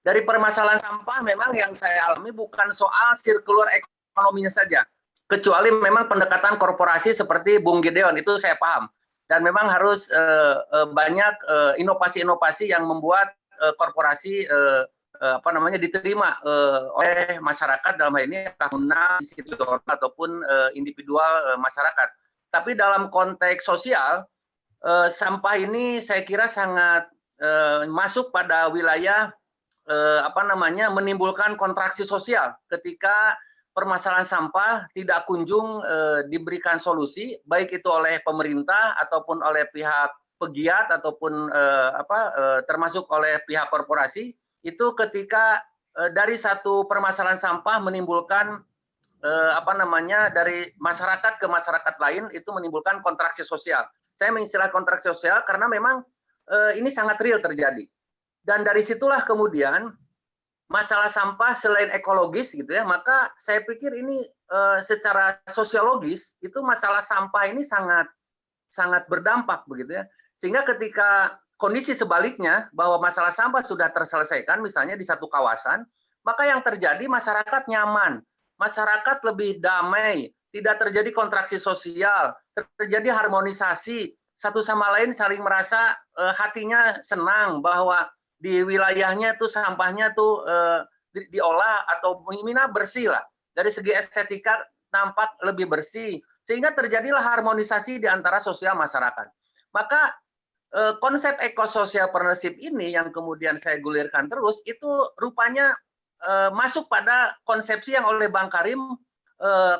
B: Dari permasalahan sampah memang yang saya alami bukan soal circular ekonominya saja, kecuali memang pendekatan korporasi seperti Bung Gideon itu saya paham, dan memang harus banyak inovasi-inovasi yang membuat korporasi diterima oleh masyarakat, dalam hal ini pengguna institusional ataupun individual masyarakat. Tapi dalam konteks sosial, sampah ini saya kira sangat masuk pada wilayah menimbulkan kontraksi sosial ketika permasalahan sampah tidak kunjung diberikan solusi, baik itu oleh pemerintah ataupun oleh pihak pegiat ataupun termasuk oleh pihak korporasi. Itu ketika dari satu permasalahan sampah menimbulkan dari masyarakat ke masyarakat lain, itu menimbulkan kontraksi sosial. Saya mengistilah kontraksi sosial karena memang ini sangat real terjadi. Dan dari situlah kemudian masalah sampah selain ekologis gitu ya, maka saya pikir ini secara sosiologis itu masalah sampah ini sangat berdampak begitu ya. Sehingga ketika kondisi sebaliknya bahwa masalah sampah sudah terselesaikan misalnya di satu kawasan, maka yang terjadi masyarakat nyaman, masyarakat lebih damai, tidak terjadi kontraksi sosial, terjadi harmonisasi, satu sama lain saling merasa hatinya senang bahwa di wilayahnya itu sampahnya tuh diolah atau minimal bersih lah. Dari segi estetika nampak lebih bersih, sehingga terjadilah harmonisasi di antara sosial masyarakat. Maka konsep ekososial partnership ini yang kemudian saya gulirkan terus, itu rupanya masuk pada konsepsi yang oleh Bang Karim,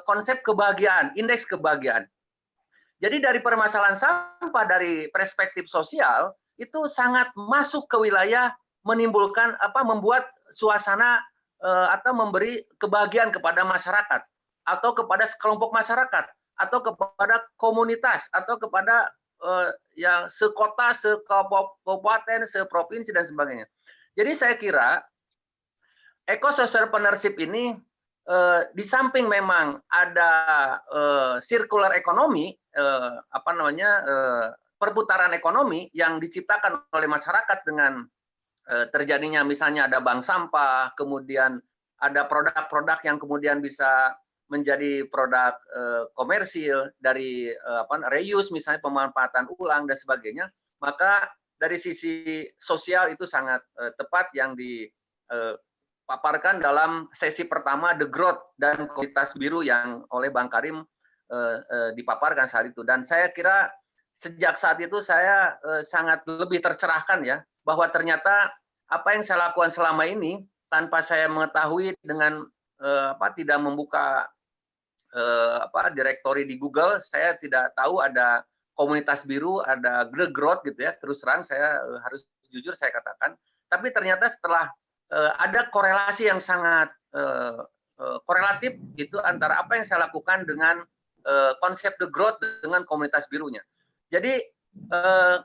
B: konsep kebahagiaan, indeks kebahagiaan. Jadi dari permasalahan sampah dari perspektif sosial, itu sangat masuk ke wilayah menimbulkan membuat suasana atau memberi kebahagiaan kepada masyarakat atau kepada sekelompok masyarakat atau kepada komunitas atau kepada yang sekota, sekabupaten, seprovinsi dan sebagainya. Jadi saya kira eco-social partnership ini di samping memang ada circular economy, perputaran ekonomi yang diciptakan oleh masyarakat dengan terjadinya misalnya ada bank sampah, kemudian ada produk-produk yang kemudian bisa menjadi produk komersil dari reuse misalnya pemanfaatan ulang dan sebagainya, maka dari sisi sosial itu sangat tepat yang dipaparkan dalam sesi pertama The Growth dan Komunitas Biru yang oleh Bang Karim dipaparkan saat itu. Dan saya kira sejak saat itu saya sangat lebih tercerahkan ya, bahwa ternyata apa yang saya lakukan selama ini tanpa saya mengetahui dengan tidak membuka direktori di Google, saya tidak tahu ada komunitas biru, ada The Growth gitu ya. Terus terang saya harus jujur saya katakan. Tapi ternyata setelah ada korelasi yang sangat korelatif itu antara apa yang saya lakukan dengan konsep The Growth dengan komunitas birunya. Jadi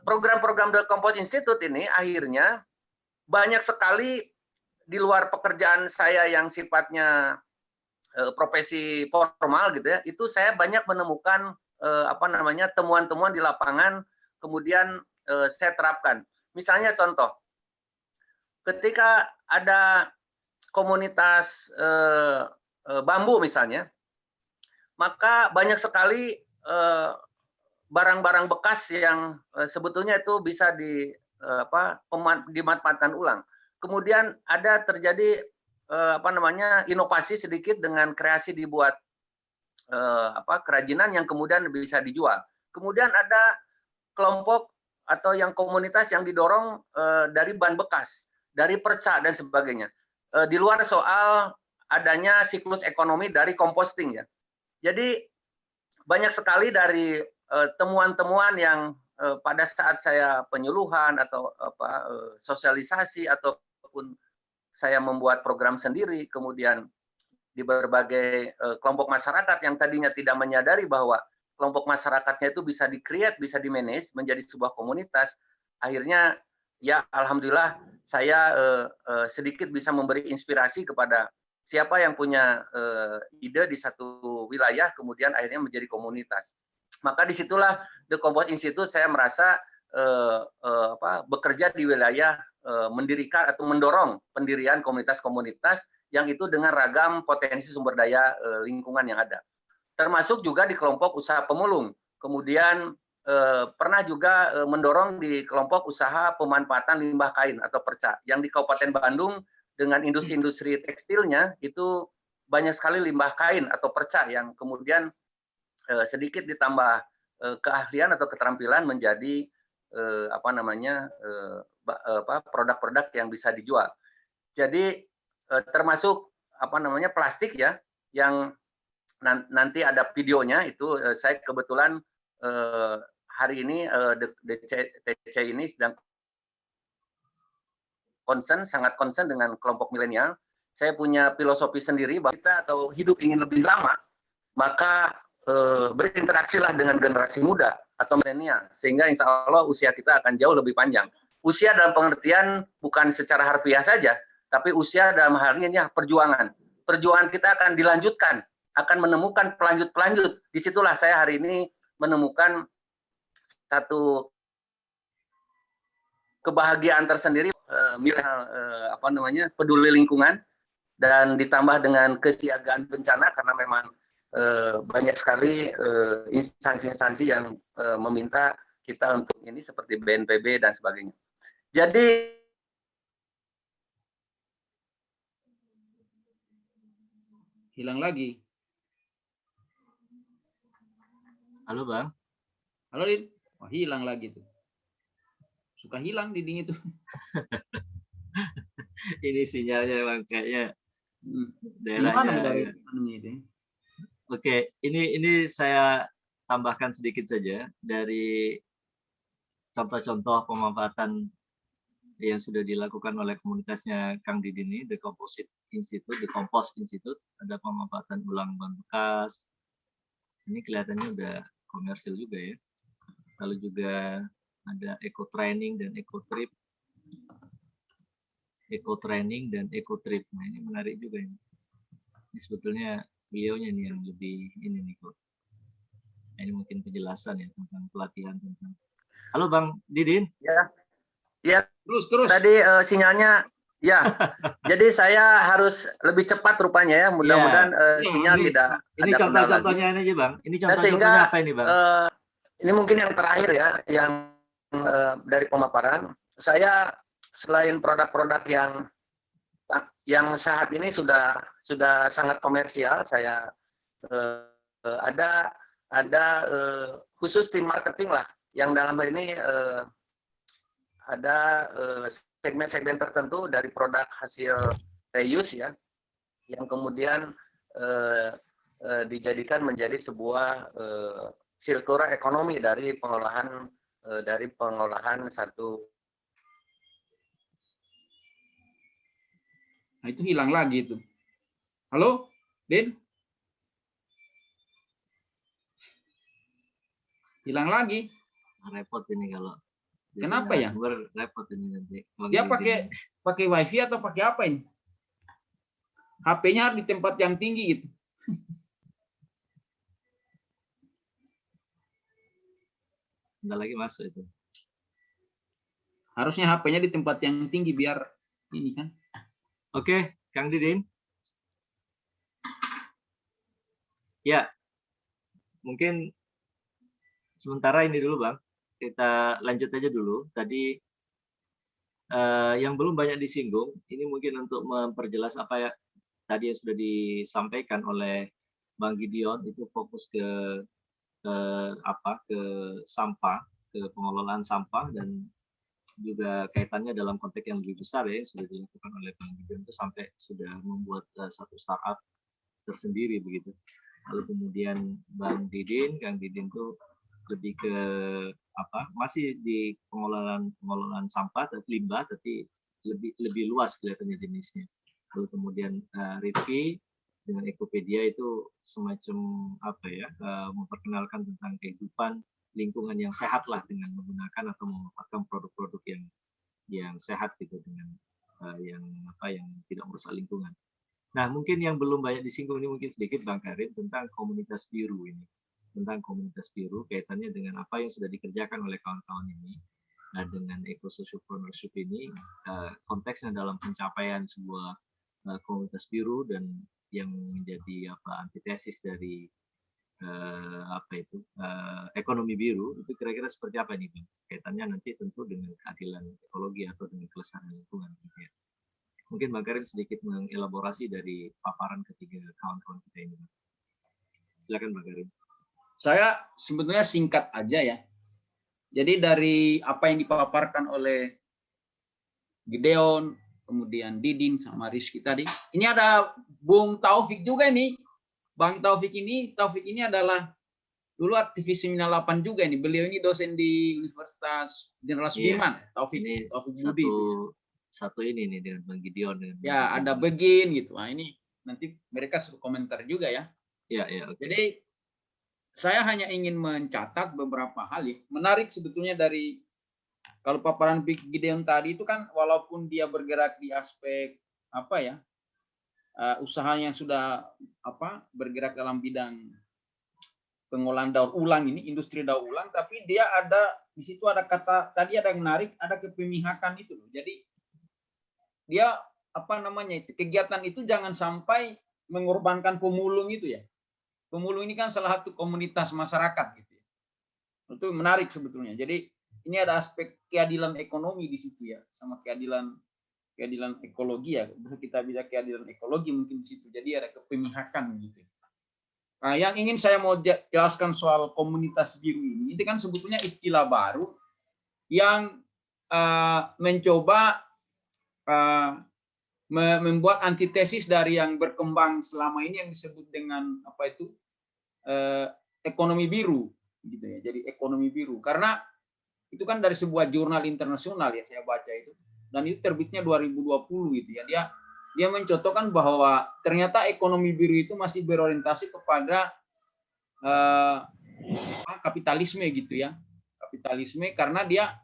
B: program-program The Compost Institute ini akhirnya banyak sekali di luar pekerjaan saya yang sifatnya profesi formal gitu ya, itu saya banyak menemukan temuan-temuan di lapangan, kemudian saya terapkan. Misalnya contoh, ketika ada komunitas bambu misalnya, maka banyak sekali barang-barang bekas yang sebetulnya itu bisa dimanfaatkan ulang. Kemudian ada terjadi inovasi sedikit dengan kreasi dibuat kerajinan yang kemudian bisa dijual. Kemudian ada kelompok atau yang komunitas yang didorong dari bahan bekas, dari perca dan sebagainya. Di luar soal adanya siklus ekonomi dari composting ya. Jadi banyak sekali dari temuan-temuan yang pada saat saya penyuluhan atau sosialisasi ataupun saya membuat program sendiri, kemudian di berbagai kelompok masyarakat yang tadinya tidak menyadari bahwa kelompok masyarakatnya itu bisa di-create, bisa di-manage menjadi sebuah komunitas, akhirnya ya alhamdulillah saya sedikit bisa memberi inspirasi kepada siapa yang punya ide di satu wilayah, kemudian akhirnya menjadi komunitas. Maka disitulah The Compost Institute saya merasa bekerja di wilayah mendirikan atau mendorong pendirian komunitas-komunitas yang itu dengan ragam potensi sumber daya lingkungan yang ada. Termasuk juga di kelompok usaha pemulung. Kemudian pernah juga mendorong di kelompok usaha pemanfaatan limbah kain atau perca yang di Kabupaten Bandung dengan industri-industri tekstilnya itu banyak sekali limbah kain atau perca yang kemudian sedikit ditambah keahlian atau keterampilan menjadi produk-produk yang bisa dijual. Jadi termasuk plastik ya, yang nanti ada videonya itu. Saya kebetulan hari ini TC ini sedang sangat concern dengan kelompok milenial. Saya punya filosofi sendiri bahwa kita atau hidup ingin lebih lama, maka berinteraksilah dengan generasi muda atau milenial, sehingga insya Allah usia kita akan jauh lebih panjang. Usia dalam pengertian bukan secara harfiah saja, tapi usia dalam hal ini perjuangan. Perjuangan kita akan dilanjutkan, akan menemukan pelanjut-pelanjut. Disitulah saya hari ini menemukan satu kebahagiaan tersendiri, peduli lingkungan, dan ditambah dengan kesiagaan bencana karena memang banyak sekali instansi-instansi yang meminta kita untuk ini seperti BNPB dan sebagainya. Jadi
C: Hilang lagi.
A: Halo Bang.
C: Halo Din. Wah, hilang lagi tuh. Suka hilang Diding itu.
A: Ini sinyalnya Bang kayaknya daerahnya.
C: Gimana dari anunya itu?
A: Oke, ini saya tambahkan sedikit saja dari contoh-contoh pemanfaatan yang sudah dilakukan oleh komunitasnya Kang Didin ini, The Compost Institute, ada pemanfaatan ulang bahan bekas. Ini kelihatannya udah komersil juga ya. Lalu juga ada eco training dan eco trip. Nah, ini menarik juga ini. Ini sebetulnya beliaunya nih yang lebih ini nih kok. Ini mungkin penjelasan ya tentang pelatihan tentang. Halo Bang Didin.
B: Ya.
C: Terus.
B: Tadi sinyalnya ya. Jadi saya harus lebih cepat rupanya ya. Mudah-mudahan sinyal tidak.
A: Ini contoh-contohnya ini aja Bang. Ini contoh-contohnya apa ini Bang?
B: Ini mungkin yang terakhir ya, yang dari pemaparan. Saya selain produk-produk yang saat ini sudah sangat komersial, saya ada khusus tim marketing lah yang dalam hal ini ada segmen-segmen tertentu dari produk hasil reuse ya, yang kemudian dijadikan menjadi sebuah circular ekonomi dari pengolahan satu.
C: Nah, itu hilang lagi itu. Halo, Din? Hilang lagi.
A: Repot ini kalau.
C: Kenapa ya?
A: Repot ini nanti.
C: Dia pakai wifi atau pakai apa ini? HP-nya harus di tempat yang tinggi gitu.
A: Bentar lagi masuk itu.
C: Harusnya HP-nya di tempat yang tinggi biar ini kan.
A: Oke, Kang Didin. Ya, mungkin sementara ini dulu Bang. Kita lanjut aja dulu. Tadi yang belum banyak disinggung, ini mungkin untuk memperjelas apa ya tadi yang sudah disampaikan oleh Bang Gideon, itu fokus ke sampah, ke pengelolaan sampah, dan juga kaitannya dalam konteks yang lebih besar ya, sudah dilakukan oleh Bang Gideon itu sampai sudah membuat satu startup tersendiri begitu. Lalu kemudian Bang Didin, Kang Didin itu lebih ke masih di pengelolaan sampah atau limbah, tapi lebih luas kelihatannya jenisnya. Lalu kemudian Rifki dengan Ekopedia itu semacam memperkenalkan tentang kehidupan lingkungan yang sehat lah dengan menggunakan atau memanfaatkan produk-produk yang sehat gitu dengan yang tidak merusak lingkungan. Nah, mungkin yang belum banyak disinggung ini mungkin sedikit Bang Karim tentang komunitas biru ini. Tentang komunitas biru kaitannya dengan apa yang sudah dikerjakan oleh kawan-kawan ini. Nah, dengan eco-socialpreneurship ini konteksnya dalam pencapaian sebuah komunitas biru dan yang menjadi antitesis dari ekonomi biru itu kira-kira seperti apa nih Bang? Kaitannya nanti tentu dengan keadilan ekologi atau dengan kelestarian lingkungan gitu ya. Mungkin Bang Karim sedikit mengelaborasi dari paparan ketiga kawan-kawan kita ini. Silakan Bang Karim.
C: Saya sebetulnya singkat aja ya. Jadi dari apa yang dipaparkan oleh Gideon, kemudian Didin sama Rizky tadi, ini ada Bung Taufik juga nih. Bang Taufik ini adalah dulu aktivis 98 juga ini. Beliau ini dosen di Universitas Jenderal Sudirman. Taufik Budi.
A: Satu ini nih dengan Bang Gideon.
C: Ya, ada Begin gitu. Nah, ini nanti mereka suruh komentar juga ya.
A: Ya, okay.
C: Jadi saya hanya ingin mencatat beberapa hal ya. Menarik sebetulnya dari kalau paparan Gideon tadi itu kan walaupun dia bergerak di aspek apa ya, usaha yang sudah bergerak dalam bidang pengolahan daur ulang ini, industri daur ulang, tapi dia ada di situ ada kata tadi ada yang menarik, ada kepemihakan itu loh. Jadi dia kegiatan itu jangan sampai mengorbankan pemulung itu ya. Pemulung ini kan salah satu komunitas masyarakat gitu ya. Itu menarik sebetulnya. Jadi ini ada aspek keadilan ekonomi di situ ya, sama keadilan ekologi ya. Kita bisa keadilan ekologi mungkin di situ. Jadi ada kepemihakan gitu. Nah, yang ingin saya mau jelaskan soal komunitas biru ini kan sebetulnya istilah baru yang mencoba membuat antitesis dari yang berkembang selama ini yang disebut dengan ekonomi biru gitu ya. Jadi ekonomi biru karena itu kan dari sebuah jurnal internasional ya saya baca itu, dan itu terbitnya 2020 gitu ya. Dia mencontohkan bahwa ternyata ekonomi biru itu masih berorientasi kepada kapitalisme gitu ya. Kapitalisme karena dia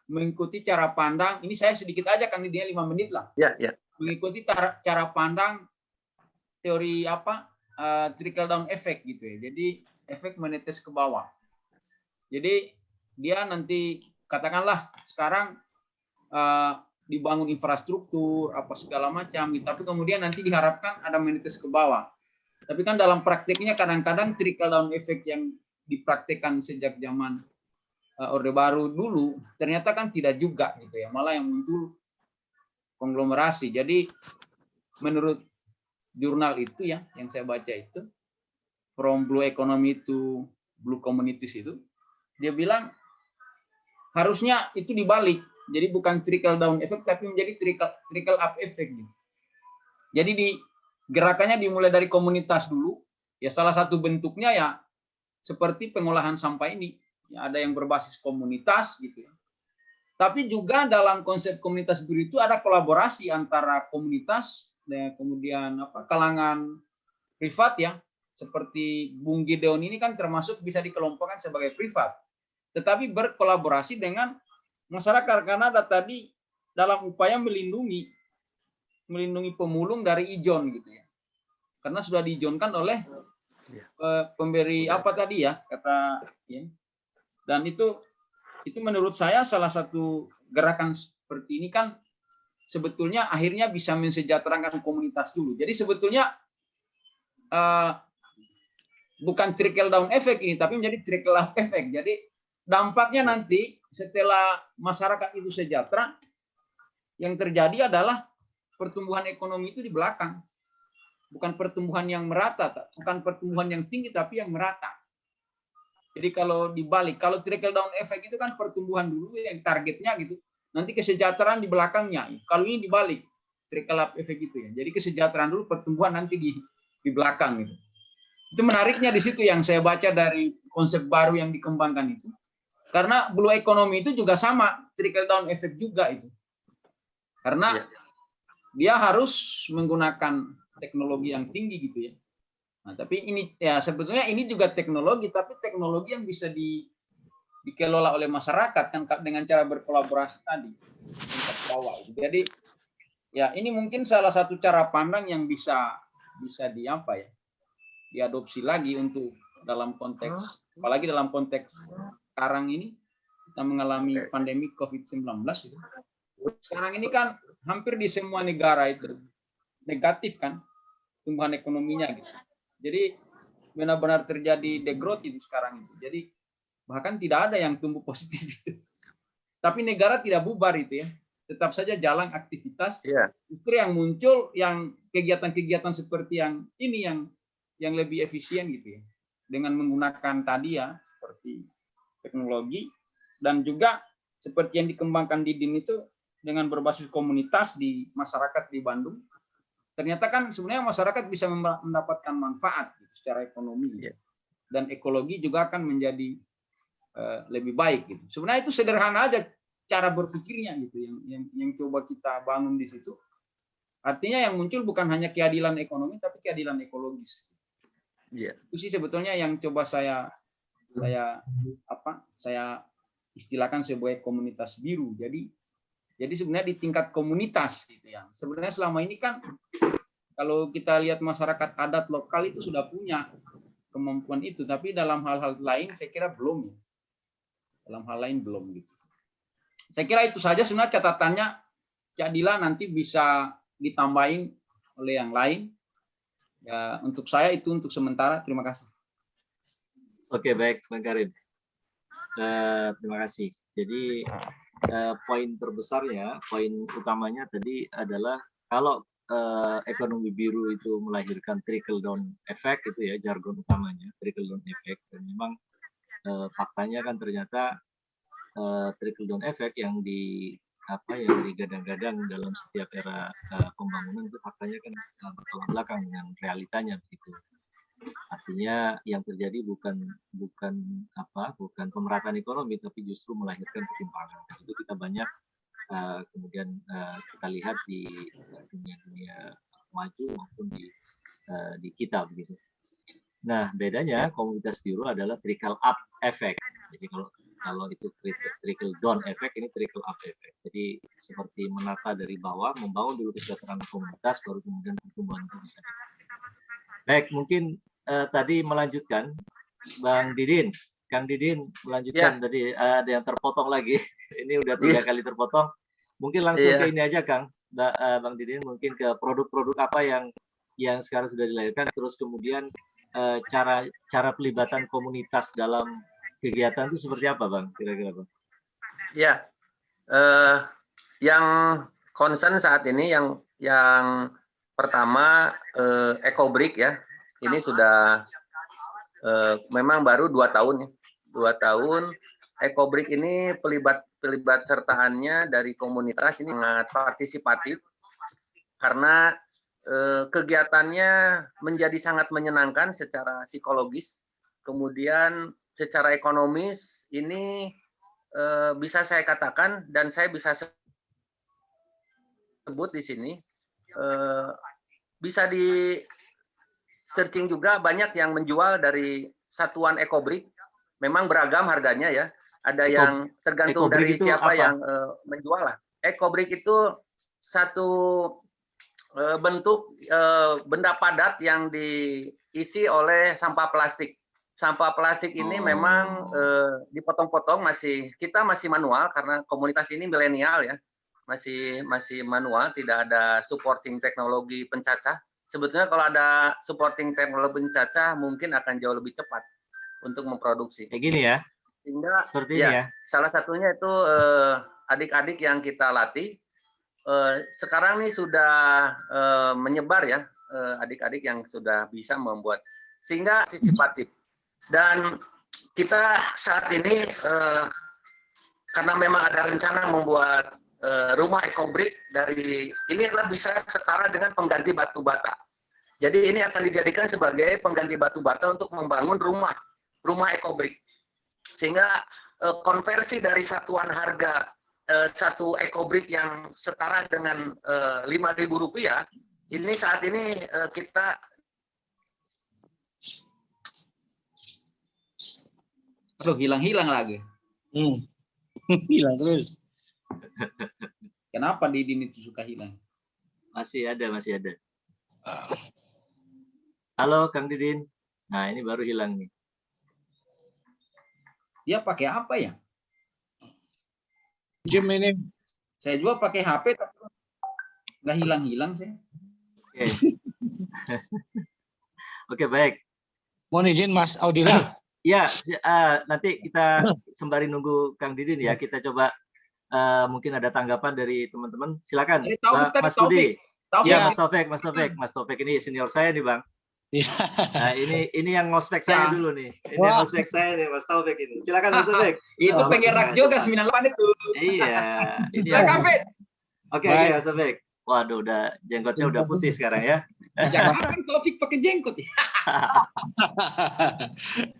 C: mengikuti cara pandang, ini saya sedikit aja kan dia 5 menit lah.
B: Ya.
C: Mengikuti cara pandang teori trickle down effect gitu ya. Jadi efek menetes ke bawah. Jadi dia nanti katakanlah sekarang dibangun infrastruktur apa segala macam, tapi kemudian nanti diharapkan ada menetes ke bawah. Tapi kan dalam praktiknya kadang-kadang trickle down effect yang dipraktikkan sejak zaman Orde Baru dulu ternyata kan tidak juga gitu ya, malah yang muncul konglomerasi. Jadi menurut jurnal itu ya yang saya baca itu From Blue Economy to Blue Communities itu dia bilang harusnya itu dibalik, jadi bukan trickle down effect tapi menjadi trickle up effect gitu. Jadi gerakannya dimulai dari komunitas dulu ya, salah satu bentuknya ya seperti pengolahan sampah ini. Ya, ada yang berbasis komunitas gitu ya. Tapi juga dalam konsep komunitas biru itu ada kolaborasi antara komunitas dan kemudian kalangan privat ya. Seperti Bung Gideon ini kan termasuk bisa dikelompokkan sebagai privat. Tetapi berkolaborasi dengan masyarakat karena ada tadi dalam upaya melindungi pemulung dari ijon gitu ya. Karena sudah diijonkan oleh pemberi tadi ya kata ya. Dan itu menurut saya salah satu gerakan seperti ini kan sebetulnya akhirnya bisa mensejahterakan komunitas dulu. Jadi sebetulnya bukan trickle down effect ini, tapi menjadi trickle up effect. Jadi dampaknya nanti setelah masyarakat itu sejahtera, yang terjadi adalah pertumbuhan ekonomi itu di belakang. Bukan pertumbuhan yang merata, bukan pertumbuhan yang tinggi, tapi yang merata. Jadi kalau dibalik, kalau trickle down effect itu kan pertumbuhan dulu yang targetnya gitu, nanti kesejahteraan di belakangnya. Kalau ini dibalik, trickle up effect gitu ya. Jadi kesejahteraan dulu, pertumbuhan nanti di belakang gitu. Itu menariknya di situ yang saya baca dari konsep baru yang dikembangkan itu. Karena blue economy itu juga sama, trickle down effect juga itu. Karena dia harus menggunakan teknologi yang tinggi gitu ya. Nah, tapi ini ya sebetulnya ini juga teknologi, tapi teknologi yang bisa dikelola oleh masyarakat kan dengan cara berkolaborasi tadi. Jadi ya ini mungkin salah satu cara pandang yang bisa diadopsi lagi untuk dalam konteks, apalagi dalam konteks sekarang ini kita mengalami pandemi COVID-19 itu. Sekarang ini kan hampir di semua negara itu negatif kan tumbuhan ekonominya gitu. Jadi benar-benar terjadi degrowth itu sekarang itu. Jadi bahkan tidak ada yang tumbuh positif itu. Tapi negara tidak bubar itu ya. tetap saja jalan aktivitas.
B: Iya.
C: Justru yang muncul yang kegiatan-kegiatan seperti yang ini yang lebih efisien gitu ya. Dengan menggunakan tadi ya seperti teknologi dan juga seperti yang dikembangkan Didin itu dengan berbasis komunitas di masyarakat di Bandung. Ternyata kan sebenarnya masyarakat bisa mendapatkan manfaat gitu, secara ekonomi.
B: Iya.
C: Dan ekologi juga akan menjadi lebih baik gitu. Sebenarnya itu sederhana aja cara berpikirnya gitu yang coba kita bangun di situ. Artinya yang muncul bukan hanya keadilan ekonomi tapi keadilan ekologis.
B: Iya.
C: Itu sih sebetulnya yang coba saya istilahkan sebagai komunitas biru. Jadi sebenarnya di tingkat komunitas gitu ya. Sebenarnya selama ini kan kalau kita lihat masyarakat adat lokal itu sudah punya kemampuan itu, tapi dalam hal-hal lain saya kira belum ya. Dalam hal lain belum gitu. Saya kira itu saja sebenarnya catatannya. Cak Dila nanti bisa ditambahin oleh yang lain. Ya, untuk saya itu untuk sementara. Terima kasih.
A: Oke, baik, Bang Karim. Terima kasih. Jadi poin terbesarnya, poin utamanya tadi adalah kalau ekonomi biru itu melahirkan trickle down effect, itu ya jargon utamanya, trickle down effect. Dan memang faktanya kan ternyata trickle down effect yang digadang-gadang dalam setiap era pembangunan itu faktanya kan bertolak belakang dengan realitanya begitu. Artinya yang terjadi bukan pemerataan ekonomi, tapi justru melahirkan ketimpangan. Dan itu kita banyak kemudian kita lihat di dunia-dunia maju maupun di kita begitu. Nah, bedanya komunitas biru adalah trickle up effect. Jadi kalau itu trickle down effect, ini trickle up effect. Jadi seperti menata dari bawah, membangun dulu kesejahteraan komunitas, baru kemudian pertumbuhan itu bisa. Baik, mungkin tadi melanjutkan, Bang Didin, Kang Didin melanjutkan tadi ada yang terpotong lagi. Ini udah 3 kali terpotong. Mungkin langsung ke ini aja, Kang, Bang Didin, mungkin ke produk-produk apa yang sekarang sudah dilahirkan, terus kemudian cara pelibatan komunitas dalam kegiatan itu seperti apa, Bang? Kira-kira, Bang?
B: Ya, yang concern saat ini yang pertama EcoBrick ya, ini sudah memang baru 2 tahun ya, 2 tahun. EcoBrick ini pelibat sertaannya dari komunitas ini sangat partisipatif karena kegiatannya menjadi sangat menyenangkan secara psikologis, kemudian secara ekonomis ini bisa saya katakan dan saya bisa sebut di sini bisa di searching juga banyak yang menjual dari satuan EcoBrick. Memang beragam harganya ya. Ada yang tergantung dari siapa yang menjual lah. EcoBrick itu satu bentuk benda padat yang diisi oleh sampah plastik. Sampah plastik ini memang dipotong-potong, kita masih manual karena komunitas ini milenial ya, masih manual, tidak ada supporting teknologi pencacah. Sebetulnya kalau ada supporting teknologi pencacah mungkin akan jauh lebih cepat untuk memproduksi.
A: Kayak gini ya?
B: Sehingga
A: seperti ini ya.
B: Salah satunya itu adik-adik yang kita latih. Sekarang nih sudah menyebar ya, adik-adik yang sudah bisa membuat, sehingga partisipatif. Dan kita saat ini karena memang ada rencana membuat rumah EcoBrick ini adalah bisa setara dengan pengganti batu bata. Jadi ini akan dijadikan sebagai pengganti batu bata untuk membangun rumah EcoBrick. Sehingga konversi dari satuan harga satu EcoBrick yang setara dengan Rp5.000, ini saat ini kita
C: hilang lagi.
F: Hilang terus.
C: Kenapa Didin itu suka hilang?
A: Masih ada. Halo, Kang Didin. Nah, ini baru hilang nih.
C: Dia pakai apa ya?
F: Jim ini.
C: Saya juga pakai HP, tapi nggak hilang-hilang saya.
A: Oke. Oke, baik.
F: Mohon izin Mas Audila.
A: Ya, nanti kita sembari nunggu Kang Didin ya, kita coba mungkin ada tanggapan dari teman-teman. Silakan,
C: Dari Taufik tadi,
A: Mas Budi.
C: Taufik.
A: Ya,
C: Taufik.
A: Mas Taufik ini senior saya nih, Bang.
F: Iya.
A: Nah, ini yang ngospek saya
C: Ya.
A: dulu nih. Ini yang ngospek saya nih, Mas Taufik ini. Silakan Mas Taufik.
C: Itu
A: Selamat
C: penggerak
A: siang,
C: juga
A: Pak.
C: 98 itu.
A: Iya, ini
C: Silakan, Fit.
A: Oke,
F: Baik.
A: Mas Taufik. Waduh, udah jenggotnya udah putih sekarang ya.
C: Jangan Taufik pakai jenggot.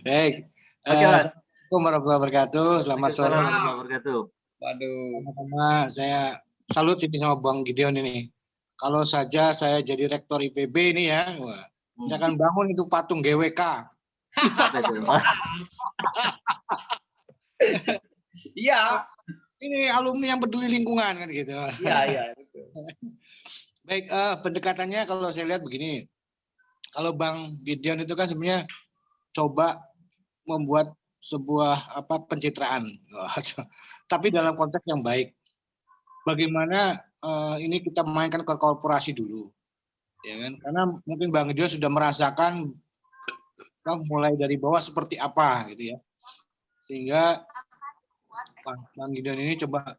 F: Baik.
A: Oke, Mas.
F: Assalamualaikum warahmatullahi wabarakatuh. Selamat sore.
A: Waalaikumsalam warahmatullahi wabarakatuh.
C: Waduh.
F: Sama-sama, saya salut ini sama Bang Gideon ini. Kalau saja saya jadi rektor IPB ini ya, wah, saya akan bangun itu patung GWK.
A: Apa itu?
C: Iya.
F: Ini alumni yang peduli lingkungan kan gitu.
C: Iya.
F: Baik, pendekatannya kalau saya lihat begini. Kalau Bang Gideon itu kan sebenarnya coba membuat sebuah pencitraan, tapi dalam konteks yang baik. Bagaimana ini kita mainkan ke korporasi dulu, ya kan? Karena mungkin Bang Gideon sudah merasakan mulai dari bawah seperti apa gitu ya, sehingga Bang Gideon ini coba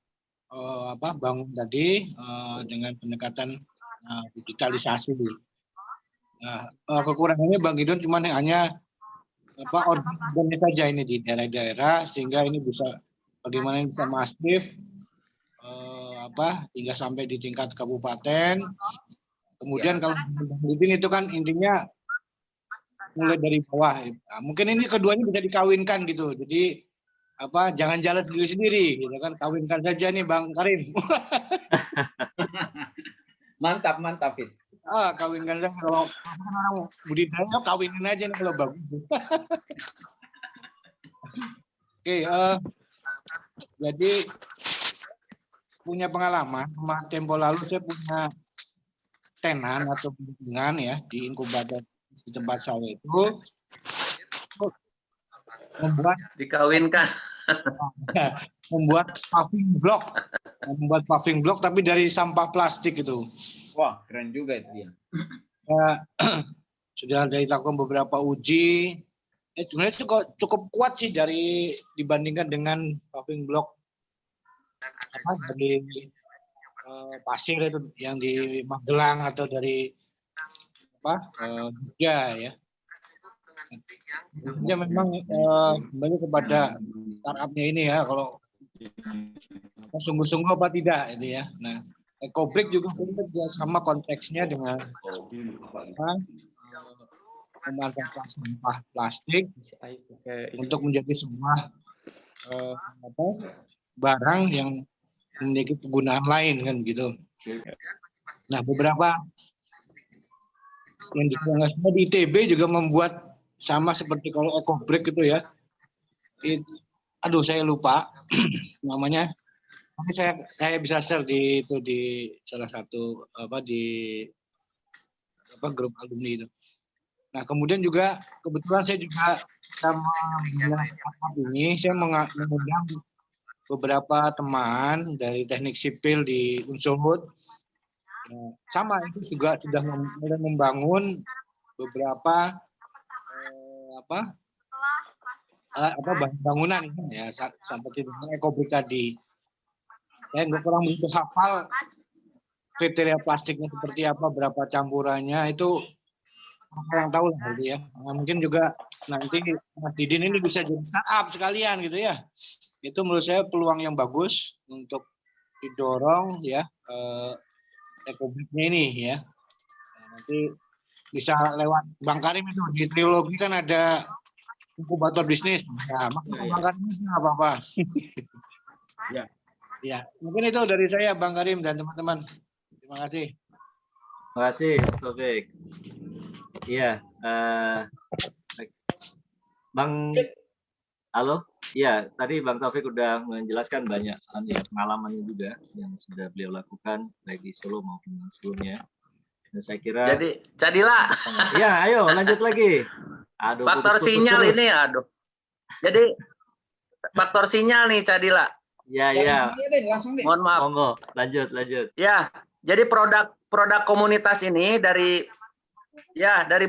F: bangun tadi dengan pendekatan digitalisasi. Nah, kekurangannya Bang Gideon cuma hanya organisasi saja ini di daerah-daerah, sehingga ini bisa bagaimana ini bisa masif hingga sampai di tingkat kabupaten. Kemudian kalau itu kan intinya mulai dari bawah. Nah, mungkin ini keduanya bisa dikawinkan gitu. Jadi jangan jalan sendiri-sendiri gitu kan, kawinkan saja nih Bang Karim.
C: Mantap, Fit.
F: Kawinkan saja, kalau orang budidaya kawinin aja nih kalau bagus. Oke, jadi punya pengalaman, tempo lalu saya punya tenan atau bimbingan ya di inkubator di tempat saya itu membuat paving block tapi dari sampah plastik itu.
C: Wah, keren juga itu ya.
F: Sudah dilakukan beberapa uji. Sebenarnya itu cukup kuat sih dibandingkan dengan paving block dari pasir itu yang di Magelang atau dari Jogja ya. Dia memang kembali kepada startupnya ini ya, kalau sungguh-sungguh apa tidak itu ya. Nah, Ecobrik juga sama konteksnya dengan memanfaatkan sampah plastik untuk menjadi sebuah barang yang memiliki kegunaan lain kan gitu. Nah, beberapa yang di ITB juga membuat sama seperti kalau Ecobrik itu ya. Saya lupa namanya. Nanti saya bisa share di salah satu grup alumni itu. Nah, kemudian juga kebetulan saya juga ini saya mengundang beberapa teman dari teknik sipil di Unsur. Sama itu juga sudah mulai membangun beberapa bangunan ya seperti Ecobrik tadi. Saya nggak kurang begitu hafal kriteria plastiknya seperti apa, berapa campurannya itu orang tahu lah gitu ya. Nah, mungkin juga nanti Mas Didin ini bisa jadi startup sekalian gitu ya. Itu menurut saya peluang yang bagus untuk didorong ya Ecobriknya ini ya. Nah, nanti bisa lewat Bang Karim itu di Trilogi kan ada inkubator bisnis. Nah, maksud Bang Karim itu nggak apa-apa. Ya, mungkin itu dari saya Bang Karim dan teman-teman. Terima kasih.
A: Terima kasih Mas Taufik. Iya, halo. Iya, tadi Bang Taufik udah menjelaskan banyak pengalamannya juga yang sudah beliau lakukan baik di Solo maupun sebelumnya. Dan saya kira
B: Jadilah.
A: Iya, ayo lanjut lagi. Aduh,
B: faktor sinyal terus. Ini Jadi faktor sinyal nih Cadila.
A: Iya.
C: Langsung deh.
B: Mohon maaf.
A: Monggo, lanjut.
B: Ya, jadi produk komunitas ini dari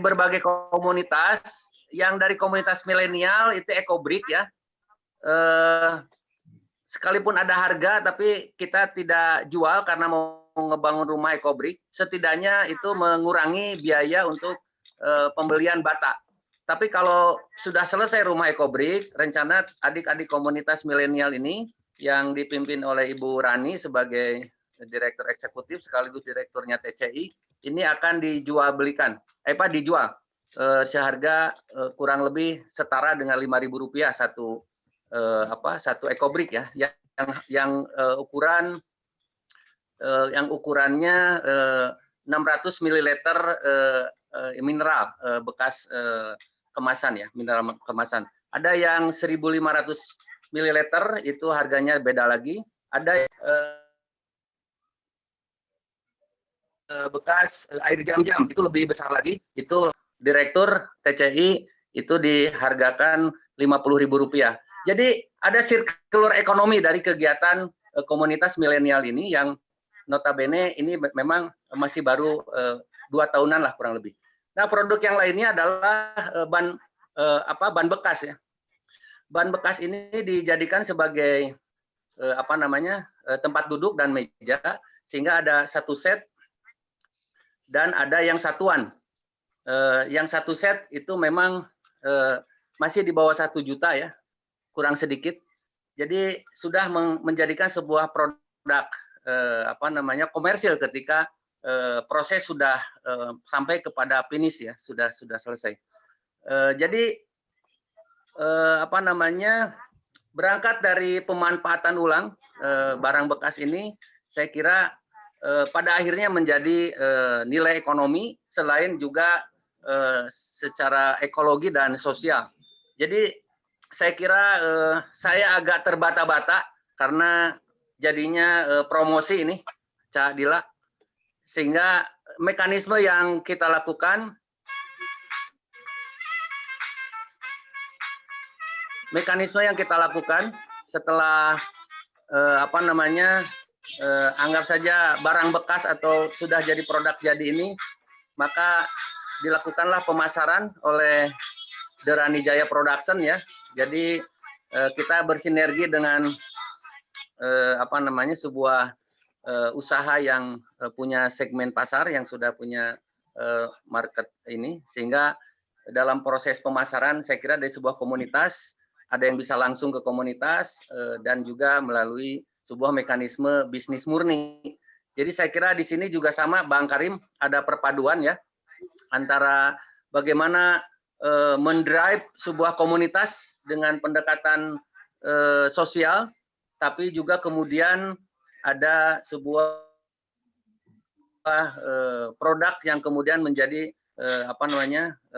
B: berbagai komunitas, yang dari komunitas milenial itu Ecobrik ya. sekalipun ada harga tapi kita tidak jual karena mau ngebangun rumah ekobrik, setidaknya itu mengurangi biaya untuk pembelian bata. Tapi kalau sudah selesai rumah ekobrik, rencana adik-adik komunitas milenial ini yang dipimpin oleh Ibu Rani sebagai Direktur Eksekutif sekaligus Direkturnya TCI, ini akan dijual seharga kurang lebih setara dengan Rp5.000 satu ekobrik ya, yang ukurannya 600 ml mineral bekas kemasan ya, mineral kemasan. Ada yang 1.500 ml itu harganya beda lagi. Ada bekas air jam-jam itu lebih besar lagi. Itu Direktur TCI itu dihargakan Rp50.000. Jadi ada circular ekonomi dari kegiatan komunitas milenial ini yang notabene ini memang masih baru 2 tahunan lah kurang lebih. Nah, produk yang lainnya adalah ban bekas ya. Ban bekas ini dijadikan sebagai tempat duduk dan meja, sehingga ada satu set dan ada yang satuan. Yang satu set itu memang masih di bawah 1 juta ya, kurang sedikit. Jadi sudah menjadikan sebuah produk komersil ketika proses sudah sampai kepada finish ya, sudah selesai. Jadi berangkat dari pemanfaatan ulang barang bekas ini, saya kira pada akhirnya menjadi nilai ekonomi selain juga secara ekologi dan sosial. Jadi saya kira saya agak terbata-bata karena jadinya promosi ini, Cak Dila, sehingga mekanisme yang kita lakukan setelah anggap saja barang bekas atau sudah jadi produk jadi ini, maka dilakukanlah pemasaran oleh Derani Jaya Production ya. Jadi kita bersinergi dengan sebuah usaha yang punya segmen pasar, yang sudah punya market ini, sehingga dalam proses pemasaran saya kira dari sebuah komunitas ada yang bisa langsung ke komunitas dan juga melalui sebuah mekanisme bisnis murni. Jadi saya kira di sini juga sama Bang Karim, ada perpaduan ya antara bagaimana mendrive sebuah komunitas dengan pendekatan sosial, tapi juga kemudian ada sebuah produk yang kemudian menjadi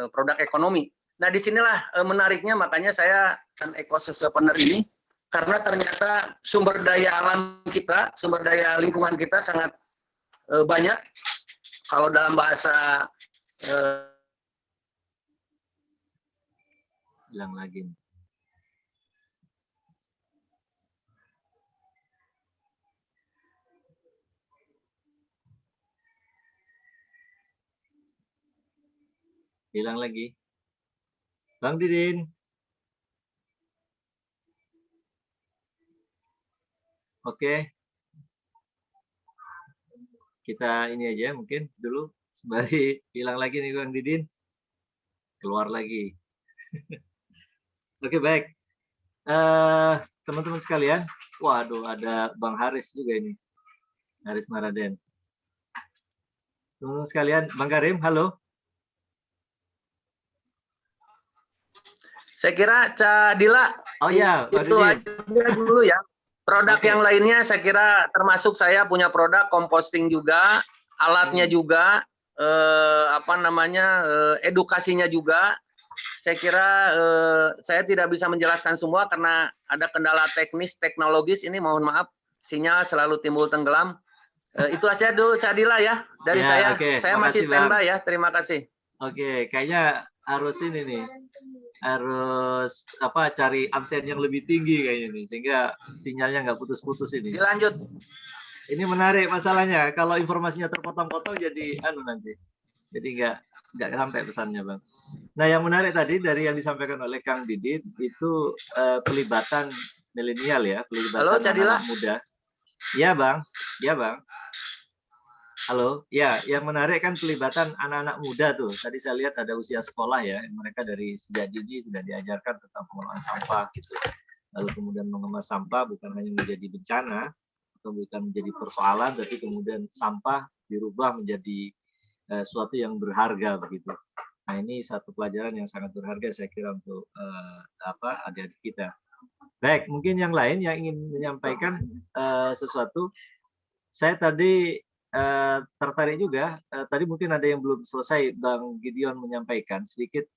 B: produk ekonomi. Nah, disinilah menariknya, makanya saya Eco-Socialpreneur ini, karena ternyata sumber daya alam kita, sumber daya lingkungan kita sangat banyak. Kalau dalam bahasa
A: bilang lagi. Hilang lagi. Bang Didin. Oke. Kita ini aja mungkin dulu sembari hilang lagi nih Bang Didin. Keluar lagi. Oke, baik. Teman-teman sekalian, waduh ada Bang Haris juga ini. Haris Maraden. Teman-teman sekalian, Bang Karim, halo.
B: Saya kira Cak Dila,
A: Oh ya,
B: itu aja dulu ya. Produk yang lainnya saya kira termasuk saya punya produk composting juga, alatnya juga, edukasinya juga. Saya kira saya tidak bisa menjelaskan semua karena ada kendala teknis, teknologis ini, mohon maaf, sinyal selalu timbul tenggelam. Itu aja dulu Cak Dila ya dari saya.
A: Okay.
B: Saya masih standby ya. Terima kasih.
A: Oke, kayaknya harus ini nih. Harus cari anten yang lebih tinggi kayaknya nih, sehingga sinyalnya nggak putus-putus ini.
B: Dilanjut.
A: Ini menarik masalahnya, kalau informasinya terpotong-potong jadi nanti. Jadi nggak sampai pesannya, Bang. Nah, yang menarik tadi dari yang disampaikan oleh Kang Didin itu pelibatan milenial ya, pelibatan
B: Halo, Cadila.
A: anak muda. Ya bang, ya bang. Halo, ya, yang menarik kan pelibatan anak-anak muda tuh. Tadi saya lihat ada usia sekolah ya, mereka dari sejak dini sudah diajarkan tentang pengelolaan sampah gitu. Lalu kemudian mengemas sampah bukan hanya menjadi bencana atau bukan menjadi persoalan, tapi kemudian sampah dirubah menjadi sesuatu yang berharga begitu. Nah ini satu pelajaran yang sangat berharga saya kira untuk adik-adik kita. Baik, mungkin yang lain yang ingin menyampaikan sesuatu. Saya tadi tertarik juga, tadi mungkin ada yang belum selesai Bang Gideon menyampaikan sedikit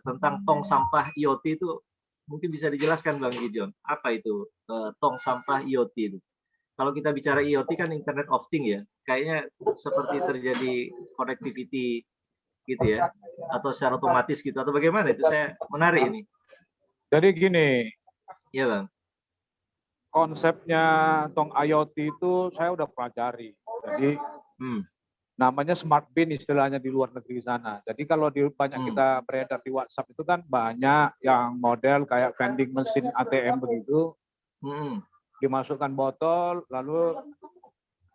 A: tentang tong sampah IoT itu, mungkin bisa dijelaskan Bang Gideon, apa itu tong sampah IoT itu? Kalau kita bicara IoT kan Internet of Things ya, kayaknya seperti terjadi connectivity gitu ya, atau secara otomatis gitu, atau bagaimana itu? Saya menarik ini.
D: Jadi gini,
A: Iya Bang.
D: konsepnya tong IoT itu saya udah pelajari. Jadi namanya smart bin istilahnya di luar negeri sana. Jadi kalau di banyak kita beredar di WhatsApp itu kan banyak yang model kayak vending mesin ATM begitu. Dimasukkan botol lalu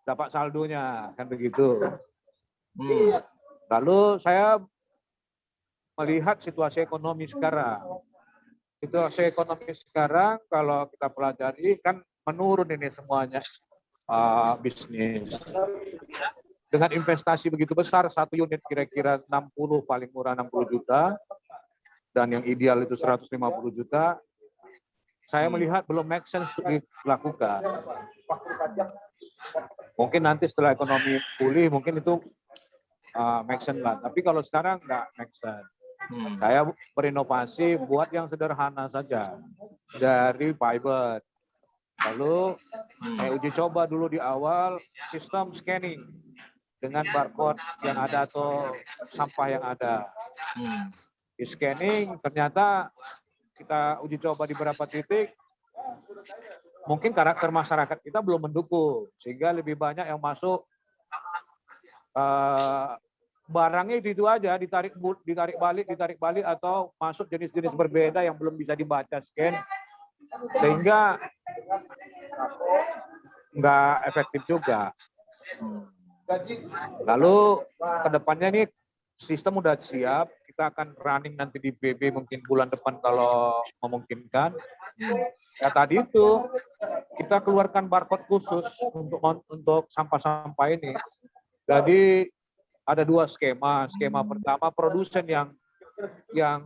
D: dapat saldonya kan begitu. Lalu saya melihat situasi ekonomi sekarang. Situasi ekonomi sekarang kalau kita pelajari kan menurun ini semuanya bisnis. Dengan investasi begitu besar, satu unit kira-kira 60, paling murah 60 juta, dan yang ideal itu 150 juta, saya melihat belum make sense untuk dilakukan. Mungkin nanti setelah ekonomi pulih, mungkin itu make sense lah. Tapi kalau sekarang nggak make sense. Saya berinovasi buat yang sederhana saja, dari fiber. Lalu saya uji coba dulu di awal sistem scanning dengan barcode yang ada atau sampah yang ada. Di scanning ternyata kita uji coba di beberapa titik, mungkin karakter masyarakat kita belum mendukung, sehingga lebih banyak yang masuk barangnya itu aja, ditarik balik atau masuk jenis-jenis berbeda yang belum bisa dibaca scan, sehingga nggak efektif juga. Lalu kedepannya nih sistem udah siap, kita akan running nanti di BB mungkin bulan depan kalau memungkinkan. Ya tadi itu kita keluarkan barcode khusus untuk sampah-sampah ini. Jadi ada dua skema. Skema pertama produsen yang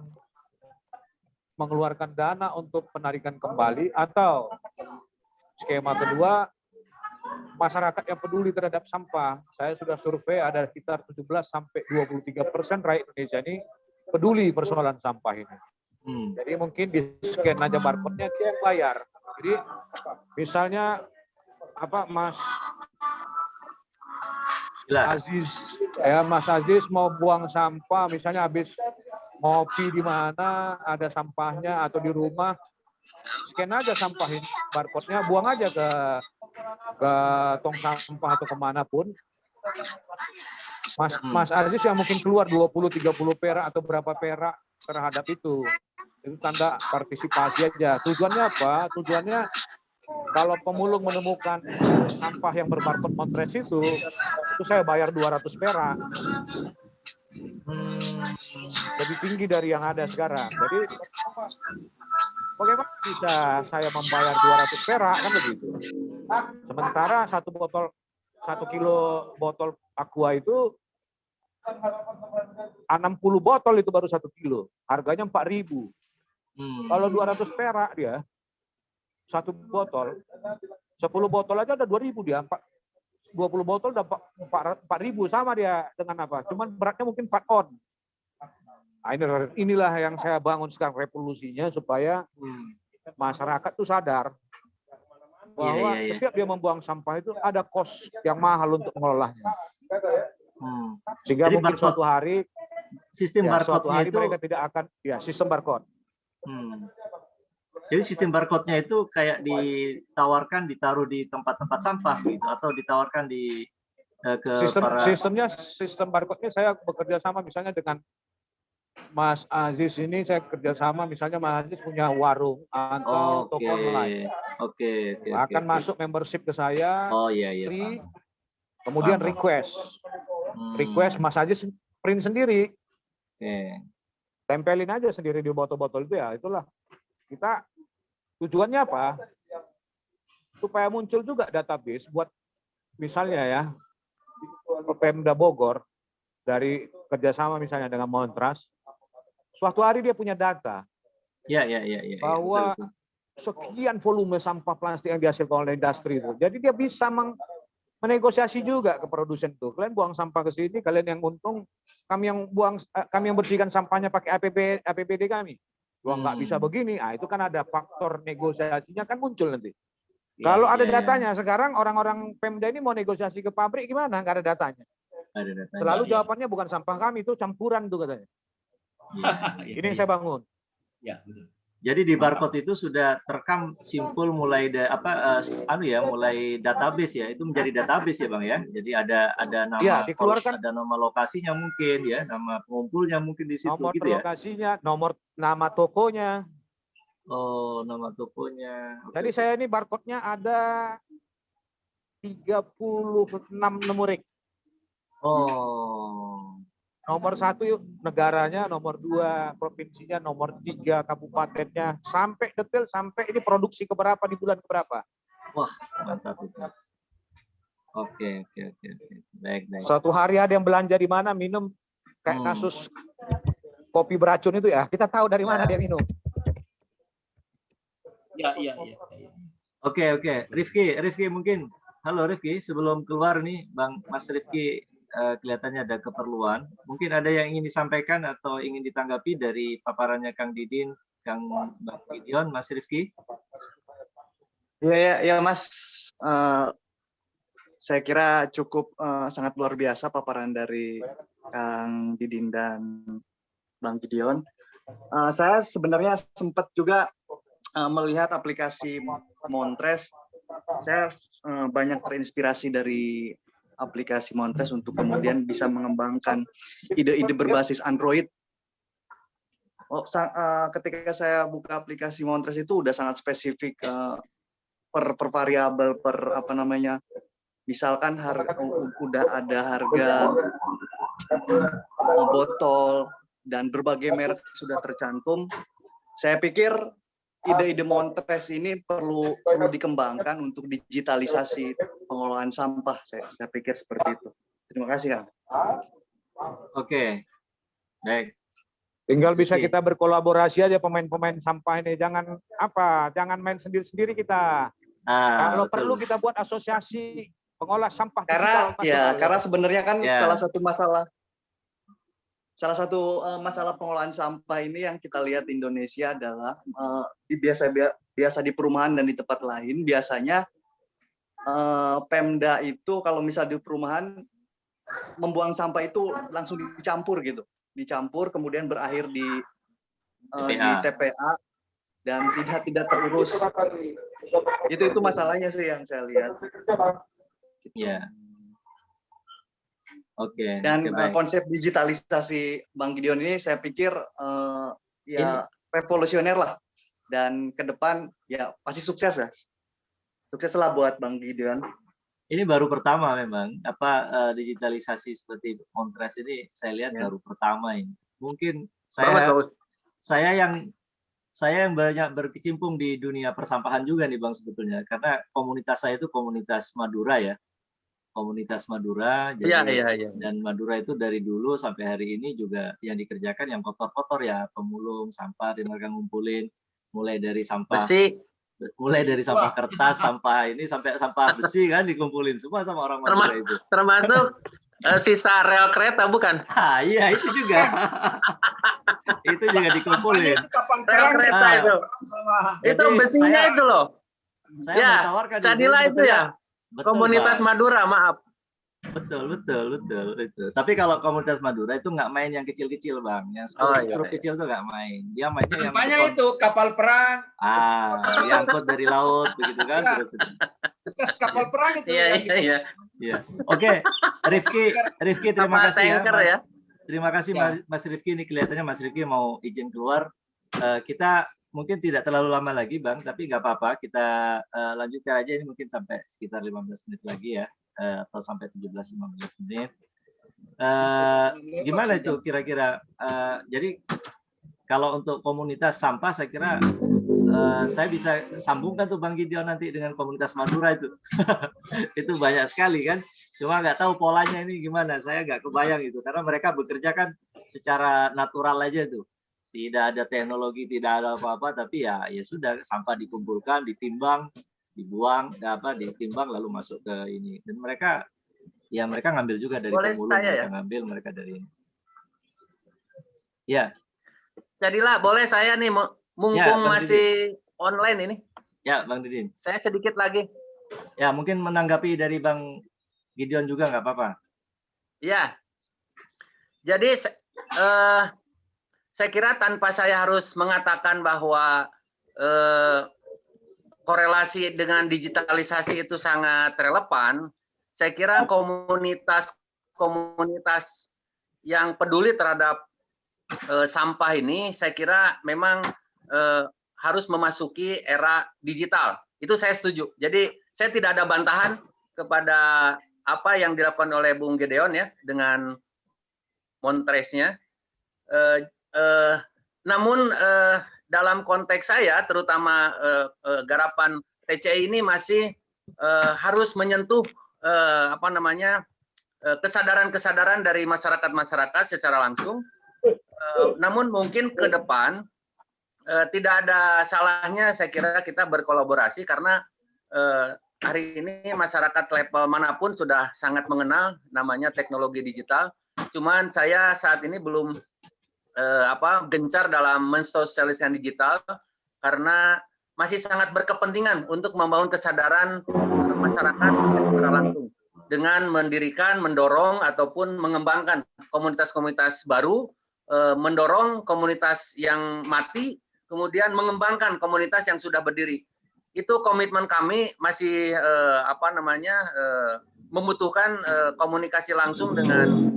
D: mengeluarkan dana untuk penarikan kembali, atau skema kedua masyarakat yang peduli terhadap sampah. Saya sudah survei ada sekitar 17-23% rakyat Indonesia ini peduli persoalan sampah ini. Jadi mungkin di scan aja barcode-nya dia yang bayar. Jadi misalnya Mas Aziz, Mas Aziz mau buang sampah, misalnya habis ngopi di mana ada sampahnya atau di rumah, scan aja sampahin barcode-nya, buang aja ke tong sampah atau kemanapun. Mas Aziz yang mungkin keluar 20-30 perak atau berapa perak terhadap itu tanda partisipasi aja. Tujuannya apa? Tujuannya kalau pemulung menemukan sampah yang berbarcode Montres itu saya bayar 200 perak. Lebih tinggi dari yang ada sekarang. Jadi bagaimana bisa saya membayar 200 perak kan begitu? Sementara 1 kilo botol aqua itu 60 botol itu baru 1 kilo. Harganya 4.000. Kalau 200 perak dia 1 botol, 10 botol aja udah 2.000 dia. 20 botol udah 4.000, sama dia dengan apa? Cuman beratnya mungkin 4 on. Nah, inilah yang saya bangun sekarang revolusinya supaya masyarakat tuh sadar bahwa setiap dia membuang sampah itu ada cost yang mahal untuk mengelolanya. Sehingga jadi mungkin suatu hari
A: sistem barcode-nya itu
D: mereka tidak akan sistem barcode.
A: Jadi sistem barcode-nya itu kayak ditawarkan ditaruh di tempat-tempat sampah gitu, atau ditawarkan di ke
D: sistem barcode-nya saya bekerja sama misalnya dengan Mas Aziz ini saya kerjasama, misalnya Mas Aziz punya warung atau
A: Oke,
D: toko online,
A: oke,
D: akan masuk membership ke saya,
A: Oh iya, iya.
D: free,
A: Paham.
D: kemudian
A: Paham.
D: request Mas Aziz print sendiri,
A: Oke.
D: tempelin aja sendiri di botol-botol itu ya, itulah kita tujuannya apa? Supaya muncul juga database buat misalnya ya Pemda Bogor dari kerjasama misalnya dengan Montras, suatu hari dia punya data
A: Ya.
D: bahwa
A: Betul.
D: sekian volume sampah plastik yang dihasilkan oleh industri itu. Jadi dia bisa menegosiasi juga ke produsen itu. Kalian buang sampah ke sini, kalian yang untung, kami yang bersihkan sampahnya pakai APBD kami. Wah, nggak bisa begini. Ah, itu kan ada faktor negosiasinya kan muncul nanti. Kalau ada datanya, sekarang orang-orang Pemda ini mau negosiasi ke pabrik gimana? Nggak ada datanya.
A: Ada datanya.
D: Selalu jawabannya bukan sampah kami, itu campuran tuh katanya. Ini yang saya bangun.
C: Ya, betul.
A: Jadi di barcode itu sudah terekam simpul mulai mulai database ya, itu menjadi database ya Bang ya. Jadi ada nama
D: ya, dikeluarkan,
A: ada nama lokasinya mungkin ya, nama pengumpulnya mungkin di situ
D: nomor
A: gitu ya.
D: lokasinya, nama tokonya.
A: Oh, nama tokonya.
D: Jadi saya ini barcode-nya ada 36 numerik.
A: Oh.
D: Nomor 1 negaranya, nomor 2 provinsinya, nomor 3 kabupatennya, sampai detail, sampai ini produksi keberapa di bulan keberapa.
A: Wah, mantap itu. Oke. Baik.
D: Suatu hari ada yang belanja di mana, minum kayak kasus kopi beracun itu ya, kita tahu dari mana dia minum.
C: Iya.
A: Oke. Rifki mungkin. Halo Rifki, sebelum keluar nih Mas Rifki kelihatannya ada keperluan. Mungkin ada yang ingin disampaikan atau ingin ditanggapi dari paparannya Kang Didin, Kang Gideon, Mas Rifki?
E: Ya Mas. Saya kira cukup sangat luar biasa paparan dari Kang Didin dan Bang Gideon. Saya sebenarnya sempat juga melihat aplikasi Montres. Saya banyak terinspirasi dari aplikasi Montres untuk kemudian bisa mengembangkan ide-ide berbasis Android. Ketika saya buka aplikasi Montres itu udah sangat spesifik per variabel, misalkan udah ada harga botol dan berbagai merek sudah tercantum. Saya pikir ide-ide Montres ini perlu dikembangkan untuk digitalisasi pengelolaan sampah. Saya pikir seperti itu. Terima kasih, Kang.
A: Oke. Baik.
D: Tinggal bisa kita berkolaborasi aja pemain-pemain sampah ini. Jangan main sendiri-sendiri kita. Kalau perlu kita buat asosiasi pengolah sampah.
E: Karena sebenarnya kan salah satu masalah pengolahan sampah ini yang kita lihat di Indonesia adalah biasa di perumahan dan di tempat lain biasanya Pemda itu kalau misal di perumahan membuang sampah itu langsung dicampur kemudian berakhir di TPA dan tidak terurus. Itu masalahnya sih yang saya lihat.
A: Iya. Oke.
E: Dan konsep digitalisasi Bang Gideon ini saya pikir revolusioner lah, dan ke depan ya pasti sukses lah buat Bang Gideon.
A: Ini baru pertama memang digitalisasi seperti Montres ini saya lihat baru pertama ini. Mungkin saya yang banyak berkecimpung di dunia persampahan juga nih Bang sebetulnya, karena komunitas saya itu komunitas Madura ya. Komunitas Madura, dan Madura itu dari dulu sampai hari ini juga yang dikerjakan yang kotor-kotor ya, pemulung sampah mereka ngumpulin, mulai dari sampah kertas, sampah ini sampai sampah besi kan dikumpulin semua sama orang Madura itu.
B: Termasuk sisa rel kereta bukan?
A: Iya itu juga. Itu juga dikumpulin.
B: Rel kereta itu. Itu besinya itu loh.
A: Saya menawarkan
B: Cadila itu ya. Betul, komunitas Bang. Madura, maaf.
A: Betul. Tapi kalau komunitas Madura itu nggak main yang kecil-kecil, Bang. Yang skrup kecil tuh nggak main. Dia mainnya yang
C: itu kapal perang.
A: Diangkut dari laut begitu kan.
C: Bekas kapal perang itu.
A: Iya. Oke, Rifki terima kasih ya. terima kasih
C: Ya.
A: Mas Rifki. Ini kelihatannya Mas Rifki mau izin keluar. Kita mungkin tidak terlalu lama lagi, Bang, tapi nggak apa-apa. Kita lanjutkan aja ini mungkin sampai sekitar 15 menit lagi ya, atau sampai 17-15 menit. Gimana itu kira-kira? Jadi kalau untuk komunitas sampah, saya kira saya bisa sambungkan tuh Bang Gideon nanti dengan komunitas Madura itu. Itu banyak sekali kan. Cuma nggak tahu polanya ini gimana. Saya nggak kebayang itu. Karena mereka bekerja kan secara natural aja tuh. Tidak ada teknologi, tidak ada apa-apa. Tapi ya sudah, sampah dikumpulkan, ditimbang, dibuang, ditimbang lalu masuk ke ini. Dan mereka ngambil juga dari pemulung, mereka ngambil, mereka dari ini. Ya.
B: Jadilah, boleh saya nih, mumpung
A: Ya,
B: masih online ini.
A: Ya, Bang Didin.
B: Saya sedikit lagi.
A: Ya, mungkin menanggapi dari Bang Gideon juga nggak apa-apa.
B: Ya. Jadi saya kira tanpa saya harus mengatakan bahwa korelasi dengan digitalisasi itu sangat relevan, saya kira komunitas yang peduli terhadap sampah ini, saya kira memang harus memasuki era digital. Itu saya setuju. Jadi saya tidak ada bantahan kepada apa yang dilakukan oleh Bung Gideon ya dengan Montres-nya. Namun dalam konteks saya, terutama garapan TCI ini masih harus menyentuh kesadaran-kesadaran dari masyarakat secara langsung. Namun mungkin ke depan tidak ada salahnya saya kira kita berkolaborasi karena hari ini masyarakat level manapun sudah sangat mengenal namanya teknologi digital. Cuman saya saat ini belum gencar dalam mensosialisasikan digital karena masih sangat berkepentingan untuk membangun kesadaran masyarakat secara langsung dengan mendirikan, mendorong ataupun mengembangkan komunitas-komunitas baru, mendorong komunitas yang mati, kemudian mengembangkan komunitas yang sudah berdiri. Itu komitmen kami masih membutuhkan komunikasi langsung dengan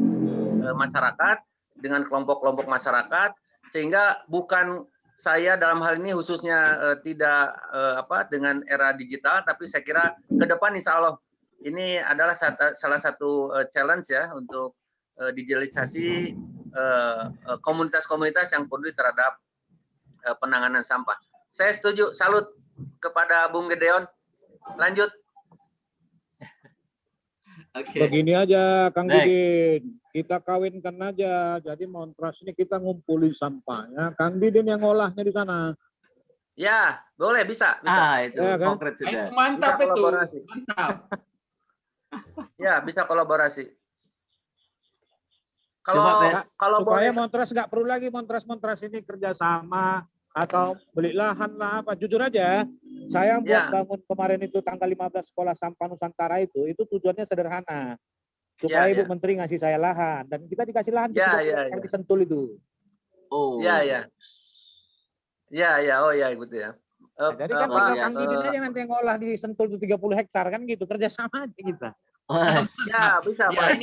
B: masyarakat, dengan kelompok-kelompok masyarakat, sehingga bukan saya dalam hal ini khususnya tidak dengan era digital, tapi saya kira ke depan insya Allah ini adalah salah satu challenge ya untuk digitalisasi komunitas-komunitas yang peduli terhadap penanganan sampah. Saya setuju, salut kepada Bung Gideon. Lanjut.
D: Okay. Begini aja, Kang Didin, kita kawinkan aja. Jadi Montres ini kita ngumpulin sampahnya, Kang Didin yang ngolahnya di sana.
B: Ya, boleh, bisa.
A: Itu ya, kan? Konkret sudah.
C: Itu mantap
B: bisa
C: itu.
B: Mantap. Ya, bisa kolaborasi. Kalau
D: supaya Montres nggak perlu lagi Montres ini kerjasama atau beli lahan lah apa. Jujur aja, saya buat bangun kemarin itu tanggal 15 sekolah sampah Nusantara itu tujuannya sederhana. Supaya Ibu Menteri ngasih saya lahan dan kita dikasih lahan yang di Sentul itu.
B: Oh. Iya. Oh ya gitu ya.
D: Jadi kan tinggal Kang Didin aja nanti yang ngolah di Sentul itu 30 hektar kan gitu, kerjasama aja kita.
B: Ya, bisa Pak.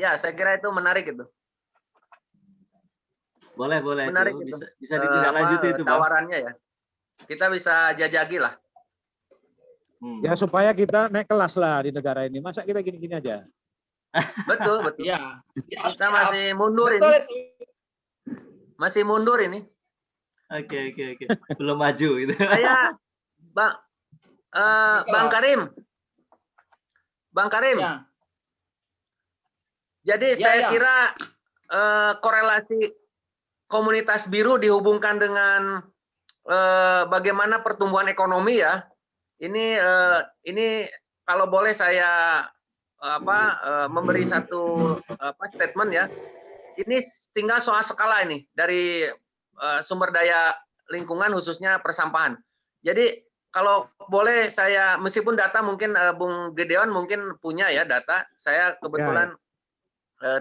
B: Ya, saya kira itu menarik itu.
A: Boleh.
B: Menarik
A: itu.
B: Itu.
A: Bisa ditindaklanjuti itu, Bang.
B: Tawarannya ya. Kita bisa jajagi lah.
D: Ya supaya kita naik kelas lah di negara ini. Masa kita gini-gini aja?
B: Betul.
C: Ya.
B: Kita masih mundur
C: betul
B: ini.
C: Itu.
B: Masih mundur ini.
A: Oke. Belum maju gitu.
B: Saya Bang Karim.
C: Ya.
B: Jadi saya kira korelasi komunitas biru dihubungkan dengan bagaimana pertumbuhan ekonomi ya. Ini kalau boleh saya memberi satu statement ya. Ini tinggal soal skala ini dari sumber daya lingkungan khususnya persampahan. Jadi kalau boleh saya meskipun data mungkin Bung Gideon mungkin punya ya data. Saya kebetulan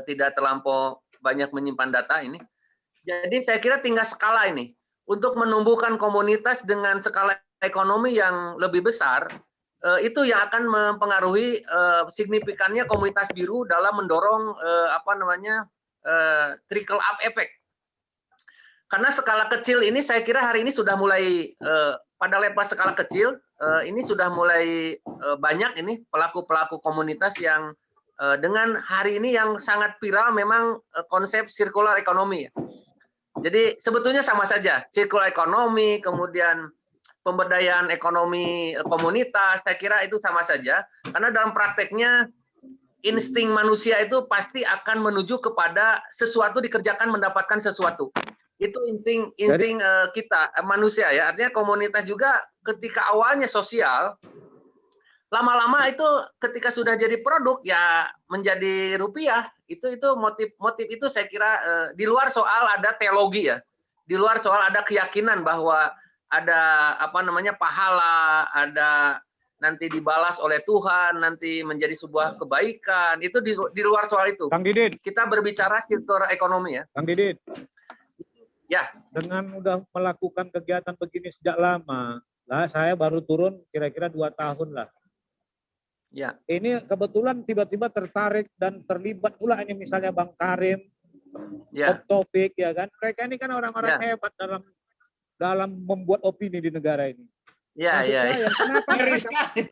B: tidak terlampau banyak menyimpan data ini. Jadi saya kira tinggal skala ini. Untuk menumbuhkan komunitas dengan skala ekonomi yang lebih besar, itu yang akan mempengaruhi signifikannya komunitas biru dalam mendorong trickle up effect. Karena skala kecil ini saya kira hari ini sudah mulai pada level skala kecil ini sudah mulai banyak ini pelaku-pelaku komunitas yang dengan hari ini yang sangat viral memang konsep circular economy. Jadi sebetulnya sama saja, circular economy, kemudian pemberdayaan ekonomi komunitas, saya kira itu sama saja. Karena dalam prakteknya insting manusia itu pasti akan menuju kepada sesuatu dikerjakan mendapatkan sesuatu. Itu insting kita manusia ya. Artinya komunitas juga ketika awalnya sosial, lama-lama itu ketika sudah jadi produk ya menjadi rupiah. Itu motif itu saya kira di luar soal ada teologi ya. Di luar soal ada keyakinan bahwa ada pahala, ada nanti dibalas oleh Tuhan, nanti menjadi sebuah kebaikan. Itu di luar soal itu.
D: Kang Didit.
B: Kita berbicara circular ekonomi ya.
D: Kang Didit.
B: Ya.
D: Dengan udah melakukan kegiatan begini sejak lama, lah saya baru turun kira-kira 2 tahun lah.
B: Ya.
D: Ini kebetulan tiba-tiba tertarik dan terlibat pula ini misalnya Bang Karim,
B: Ya.
D: Taufik ya kan. Mereka ini kan orang-orang hebat dalam membuat opini di negara ini.
B: Ya,
D: Maksud saya,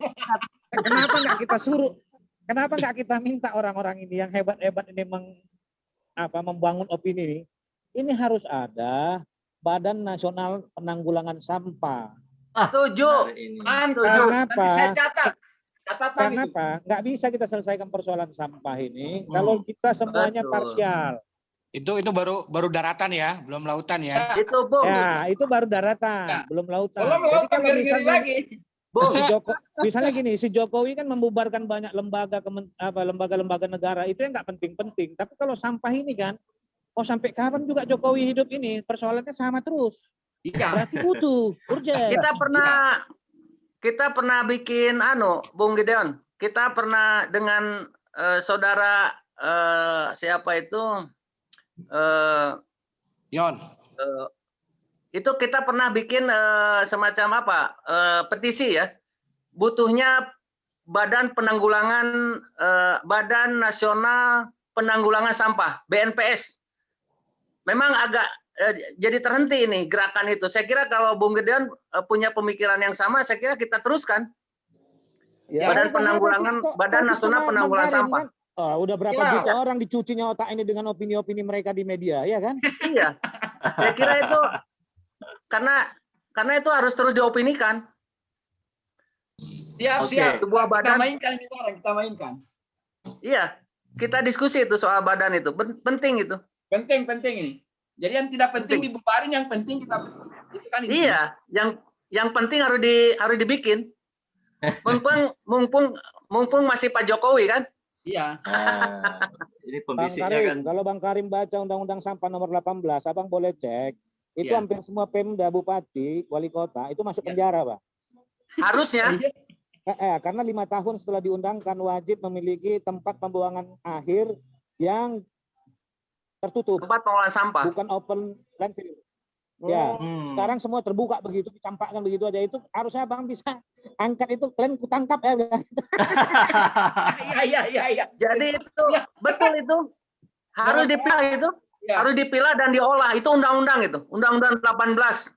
D: kenapa nggak kita suruh? Kenapa nggak kita minta orang-orang ini yang hebat-hebat ini membangun opini ini? Ini harus ada Badan Nasional Penanggulangan Sampah.
B: Setuju.
D: Kenapa?
C: Saya catatan
D: Kenapa? Nggak bisa kita selesaikan persoalan sampah ini kalau kita semuanya parsial.
F: Itu baru daratan ya, belum lautan ya.
B: Itu Bung.
D: Ya, itu baru daratan, belum lautan.
C: Belum
D: Jadi kalau
C: ngeri-ngeri lagi.
D: misalnya gini, si Jokowi kan membubarkan banyak lembaga-lembaga negara itu yang nggak penting-penting. Tapi kalau sampah ini kan, mau sampai kapan juga Jokowi hidup ini? Persoalannya sama terus.
C: Iya.
D: Berarti butuh urgent.
B: Kita pernah bikin Bung Gideon. Kita pernah dengan saudara siapa itu?
F: Yon.
B: Itu kita pernah bikin semacam petisi ya. Butuhnya Badan Nasional Penanggulangan Sampah (BNPS). Memang agak jadi terhenti ini gerakan itu. Saya kira kalau Bung Gideon punya pemikiran yang sama, saya kira kita teruskan.
D: Ya,
B: Badan Nasional Penanggulangan Sampah.
D: Kan? Oh, udah berapa juta orang dicucinya otak ini dengan opini-opini mereka di media, ya kan?
B: Iya. Saya kira itu karena itu harus terus diopinikan.
C: Siap.
B: Sebuah badan.
C: Kita mainkan.
B: Iya. Kita diskusi itu soal badan itu. Penting itu.
C: Penting ini. Jadi yang tidak penting dibubarin, yang penting kita itu kan ini.
B: Iya, yang penting harus dibikin. Mumpung masih Pak Jokowi kan?
C: Iya.
A: Ini
D: Bang
A: pembisiknya
D: Karim,
A: kan.
D: kalau Bang Karim baca Undang-Undang Sampah nomor 18, Abang boleh cek. Itu
C: Iya.
D: hampir semua Pemda, Bupati, Wali Kota itu masuk penjara, Pak.
B: Harusnya.
D: Karena 5 tahun setelah diundangkan wajib memiliki tempat pembuangan akhir yang tertutup,
B: Tempat pengolahan sampah.
D: bukan open landfill. Ya, sekarang semua terbuka begitu, dicampakkan begitu aja. Itu harusnya Bang bisa angkat itu, kalian kutangkap ya.
C: Iya.
B: Jadi itu betul itu harus dipilah itu,
C: Ya.
B: harus dipilah dan diolah. Itu undang-undang itu, Undang-Undang 18.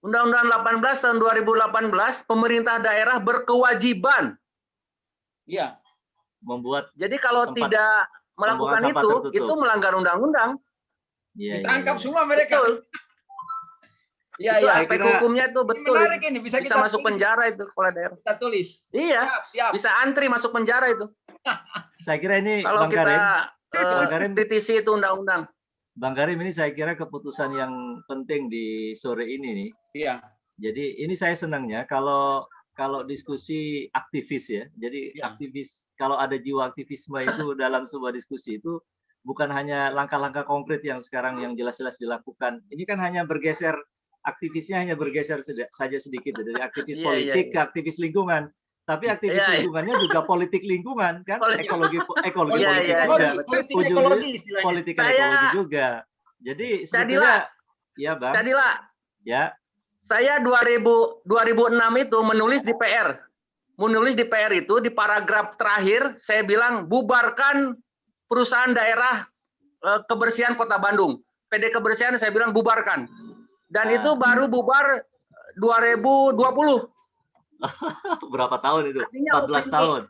B: Undang-Undang 18 tahun 2018, pemerintah daerah berkewajiban.
C: Iya.
A: Membuat
B: Jadi kalau
A: tempat
B: tidak melakukan
A: pembuangan sampah
B: itu
A: tertutup.
B: melanggar undang-undang.
C: Ditangkap semua mereka.
B: Betul.
C: Iya.
B: Itu aspek
A: kira-
B: hukumnya itu
C: Ini
B: betul.
C: menarik ini, bisa kita
B: masuk
C: tulis.
B: penjara itu kalau daerah.
C: Kita tulis.
B: Iya,
C: Siap.
B: bisa antri masuk penjara itu.
A: Saya kira ini
B: Kalau
A: Bang
B: kita
A: Karim, Bang Karim,
B: kritisi itu undang-undang.
A: Bang Karim, ini saya kira keputusan yang penting di sore ini nih.
C: Iya.
A: Jadi ini saya senangnya kalau diskusi aktivis ya. Jadi
C: Ya.
A: aktivis, kalau ada jiwa aktivisme itu dalam sebuah diskusi itu bukan hanya langkah-langkah konkret yang sekarang yang jelas-jelas dilakukan. Ini kan hanya bergeser, aktivisnya hanya bergeser saja sedikit dari aktivis
B: Iya,
A: politik
B: iya.
A: ke aktivis lingkungan. Tapi aktivis
B: Iya, iya.
A: lingkungannya juga politik lingkungan kan,
B: Politik.
A: ekologi
B: Iya,
A: politik
B: iya,
A: juga,
B: iya.
C: Politik
A: Ujungnya
C: ekologi istilahnya.
A: politik
B: Saya-
A: ekologi juga. Jadi sebetulnya ya Bang,
B: Jadilah
A: ya
B: saya 2006 itu menulis di PR. menulis di PR itu di paragraf terakhir saya bilang bubarkan perusahaan daerah kebersihan Kota Bandung. PD kebersihan saya bilang bubarkan. Dan itu baru bubar 2020.
A: Berapa tahun itu?
B: Artinya
A: 14 tahun.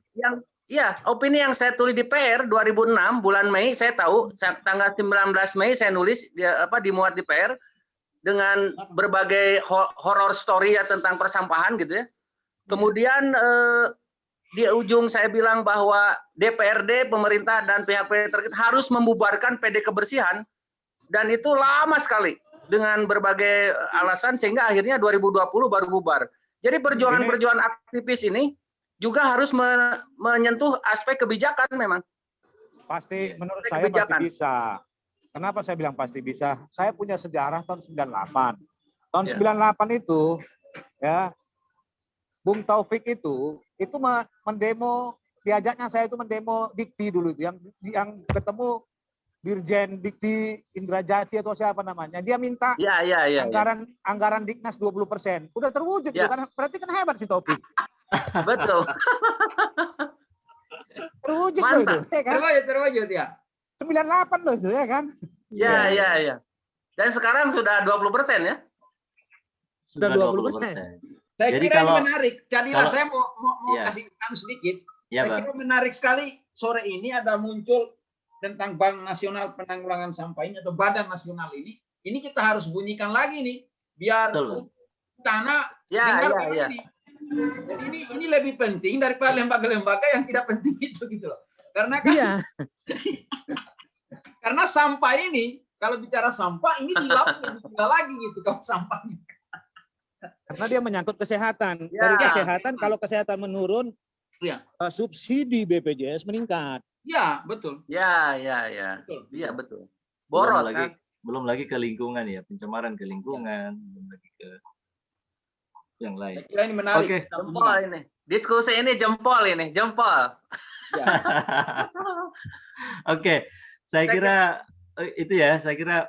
B: Opini yang saya tulis di PR 2006 bulan Mei, saya tahu tanggal 19 Mei saya nulis dimuat di PR dengan berbagai horror story ya tentang persampahan gitu ya. Kemudian di ujung saya bilang bahwa DPRD, pemerintah dan pihak-pihak terkait harus membubarkan PD kebersihan, dan itu lama sekali dengan berbagai alasan sehingga akhirnya 2020 baru bubar. Jadi perjuangan-perjuangan aktivis ini juga harus menyentuh aspek kebijakan memang.
D: Pasti, menurut saya pasti bisa. Kenapa saya bilang pasti bisa? Saya punya sejarah tahun 98. Tahun 98 itu, ya, Bung Taufik itu mendemo, diajaknya saya itu mendemo Dikti dulu itu, yang ketemu Dirjen Dikti Indrajati atau siapa namanya. Dia minta anggaran Diknas 20%. Udah terwujud gitu kan? Berarti kan hebat si Taufik.
B: Betul.
D: Terwujud loh itu, ya kan?
C: Terwujud ya.
D: 98 loh itu, ya kan?
B: Iya. Dan sekarang sudah 20% ya?
D: Sudah 20%.
C: Saya
A: Jadi
C: kira
A: kalau,
C: ini menarik. Jadilah saya mau kasih sedikit.
A: Ya,
C: saya kira menarik sekali sore ini ada muncul tentang Bank Nasional Penanggulangan Sampah ini atau Badan Nasional ini. Ini kita harus bunyikan lagi nih biar tanah dengar ini. Jadi ini lebih penting daripada lembaga-lembaga yang tidak penting itu gitu loh. Karena kan karena sampah ini kalau bicara sampah ini tidak lagi gitu kalau sampahnya.
D: Karena dia menyangkut kesehatan. Dari kesehatan, kalau kesehatan menurun, subsidi BPJS meningkat.
C: Ya, betul.
B: Ya.
C: Betul.
B: Iya, betul. Boros kan.
A: Belum lagi ke lingkungan ya, pencemaran ke lingkungan, belum lagi ke yang lain.
C: Saya kira ini menarik.
B: Oke, jempol ini. Diskusi ini jempol ini, jempol.
A: Oke, saya kira itu ya, saya kira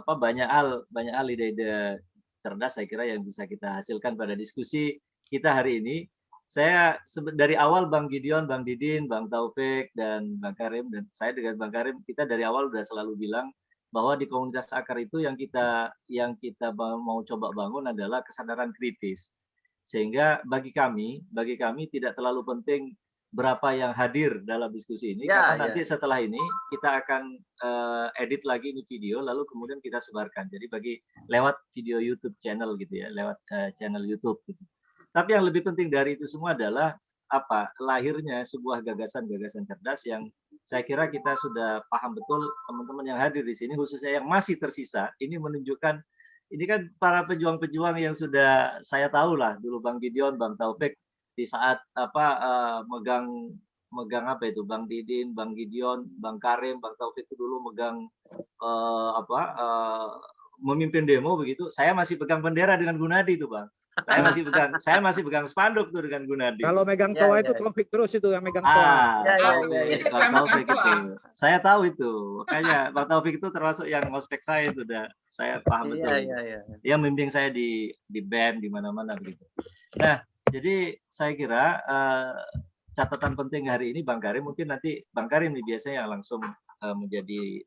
A: banyak hal ide-ide cerdas saya kira yang bisa kita hasilkan pada diskusi kita hari ini. Saya dari awal Bang Gideon, Bang Didin, Bang Taufik dan Bang Karim, dan saya dengan Bang Karim, kita dari awal sudah selalu bilang bahwa di komunitas akar itu yang kita mau coba bangun adalah kesadaran kritis. Sehingga bagi kami tidak terlalu penting berapa yang hadir dalam diskusi ini, karena nanti setelah ini kita akan edit lagi ini video, lalu kemudian kita sebarkan. Jadi lewat video YouTube channel gitu ya, lewat channel YouTube. Gitu. Tapi yang lebih penting dari itu semua adalah lahirnya sebuah gagasan-gagasan cerdas yang saya kira kita sudah paham betul, teman-teman yang hadir di sini, khususnya yang masih tersisa, ini menunjukkan ini kan para pejuang-pejuang yang sudah saya tahu lah dulu Bang Gideon, Bang Taufik di saat megang Bang Didin, Bang Gideon, Bang Karim, Bang Taufik itu dulu megang memimpin demo begitu. Saya masih pegang bendera dengan Gunadi itu, Bang. Saya masih pegang spanduk tuh dengan Gunadi.
D: Kalau megang toa itu Taufik terus itu yang megang toa.
A: Taufik itu. Saya tahu itu. Makanya Bang Taufik itu termasuk yang ngospek saya itu saya paham betul. Yang membimbing saya di BEM di mana-mana begitu. Nah, jadi saya kira catatan penting hari ini Bang Karim, mungkin nanti Bang Karim nih biasanya yang langsung menjadi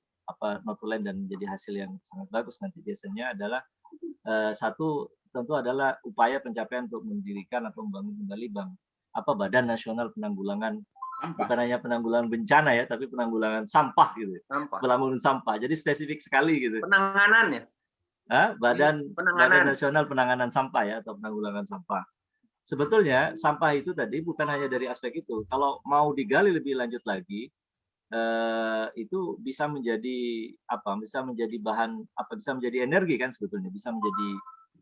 A: notulen dan menjadi hasil yang sangat bagus nanti biasanya adalah satu tentu adalah upaya pencapaian untuk mendirikan atau membangun kembali Badan Nasional Penanggulangan, bukan hanya penanggulangan bencana ya, tapi penanggulangan sampah gitu. Penanggulangan sampah. Jadi spesifik sekali gitu.
B: Penanganannya.
A: Badan Nasional Penanganan Sampah ya, atau penanggulangan sampah. Sebetulnya sampah itu tadi bukan hanya dari aspek itu. Kalau mau digali lebih lanjut lagi, itu bisa menjadi bisa menjadi bahan bisa menjadi energi kan sebetulnya, bisa menjadi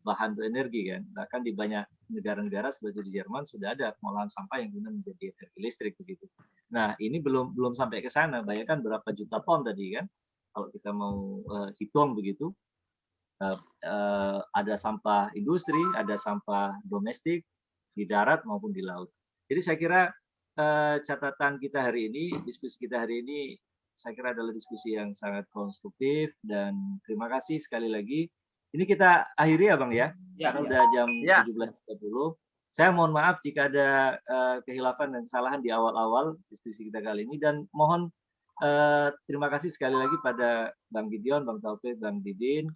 A: bahan untuk energi kan. Bahkan di banyak negara-negara seperti di Jerman sudah ada pengolahan sampah yang guna menjadi energi listrik begitu. Nah, ini belum sampai ke sana. Bayangkan berapa juta ton tadi kan. Kalau kita mau hitung begitu. Ada sampah industri, ada sampah domestik di darat maupun di laut. Jadi saya kira catatan kita hari ini, diskusi kita hari ini, saya kira adalah diskusi yang sangat konstruktif dan terima kasih sekali lagi. Ini kita akhiri ya Bang ya, karena udah jam 17.30. Saya mohon maaf jika ada kehilafan dan kesalahan di awal-awal diskusi kita kali ini, dan mohon terima kasih sekali lagi pada Bang Gideon, Bang Taufik, Bang Didin,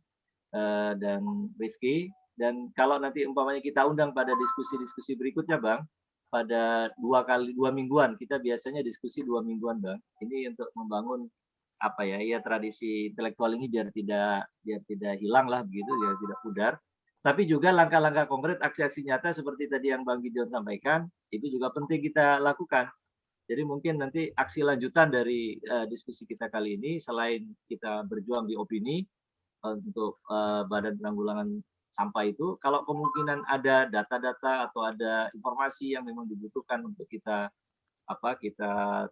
A: dan Rifki. Dan kalau nanti umpamanya kita undang pada diskusi-diskusi berikutnya, Bang, pada 2 mingguan, kita biasanya diskusi 2 mingguan, Bang. Ini untuk membangun apa ya, tradisi intelektual ini biar tidak hilang lah begitu, biar tidak pudar. Tapi juga langkah-langkah konkret, aksi-aksi nyata seperti tadi yang Bang Gideon sampaikan, itu juga penting kita lakukan. Jadi mungkin nanti aksi lanjutan dari diskusi kita kali ini, selain kita berjuang di opini untuk Badan Penanggulangan Sampah itu, kalau kemungkinan ada data-data atau ada informasi yang memang dibutuhkan untuk kita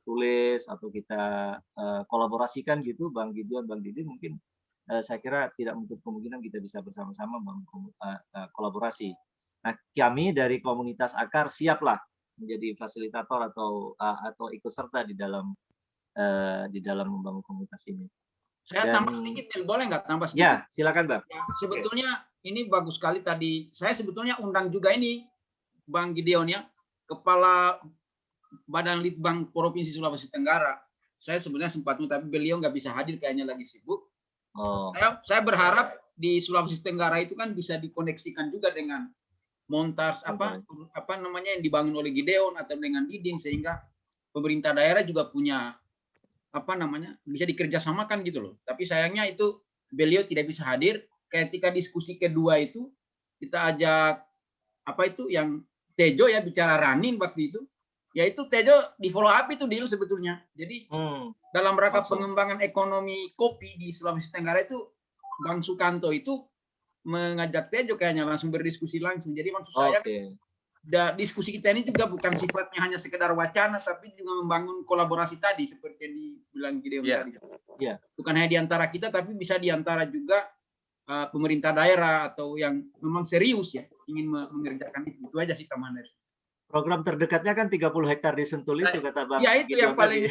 A: tulis atau kita kolaborasikan gitu, Bang Gideon, Bang Didi, mungkin saya kira tidak menutup kemungkinan kita bisa bersama-sama kolaborasi. Nah, kami dari komunitas Akar siaplah menjadi fasilitator atau ikut serta di dalam membangun komunitas ini.
C: Saya tambah sedikit, boleh nggak tambah sedikit?
A: Ya, silakan, Bang.
C: Ya, sebetulnya ini bagus sekali tadi. Saya sebetulnya undang juga ini, Bang Gideon ya, Kepala Badan Litbang Provinsi Sulawesi Tenggara. Saya sebenarnya sempatnya, tapi beliau nggak bisa hadir, kayaknya lagi sibuk. Saya berharap di Sulawesi Tenggara itu kan bisa dikoneksikan juga dengan montas apa namanya yang dibangun oleh Gideon atau dengan Didin, sehingga pemerintah daerah juga punya bisa dikerjasamakan gitu loh. Tapi sayangnya itu beliau tidak bisa hadir. Ketika diskusi kedua itu kita ajak yang Tejo ya bicara running waktu itu. Yaitu Tejo di follow up itu deal sebetulnya. Jadi dalam rangka pengembangan ekonomi kopi di Sulawesi Tenggara itu Bang Sukanto itu mengajak Tejo kayaknya langsung berdiskusi langsung. Jadi maksud saya diskusi kita ini juga bukan sifatnya hanya sekedar wacana, tapi juga membangun kolaborasi tadi seperti yang dibilang Gideon tadi.
A: Yeah.
C: Bukan hanya di antara kita, tapi bisa di antara juga pemerintah daerah atau yang memang serius ya ingin mengerjakan itu. Itu aja sih teman.
A: Program terdekatnya kan 30 hektar di Sentul itu, kata Bang.
C: Ya itu yang paling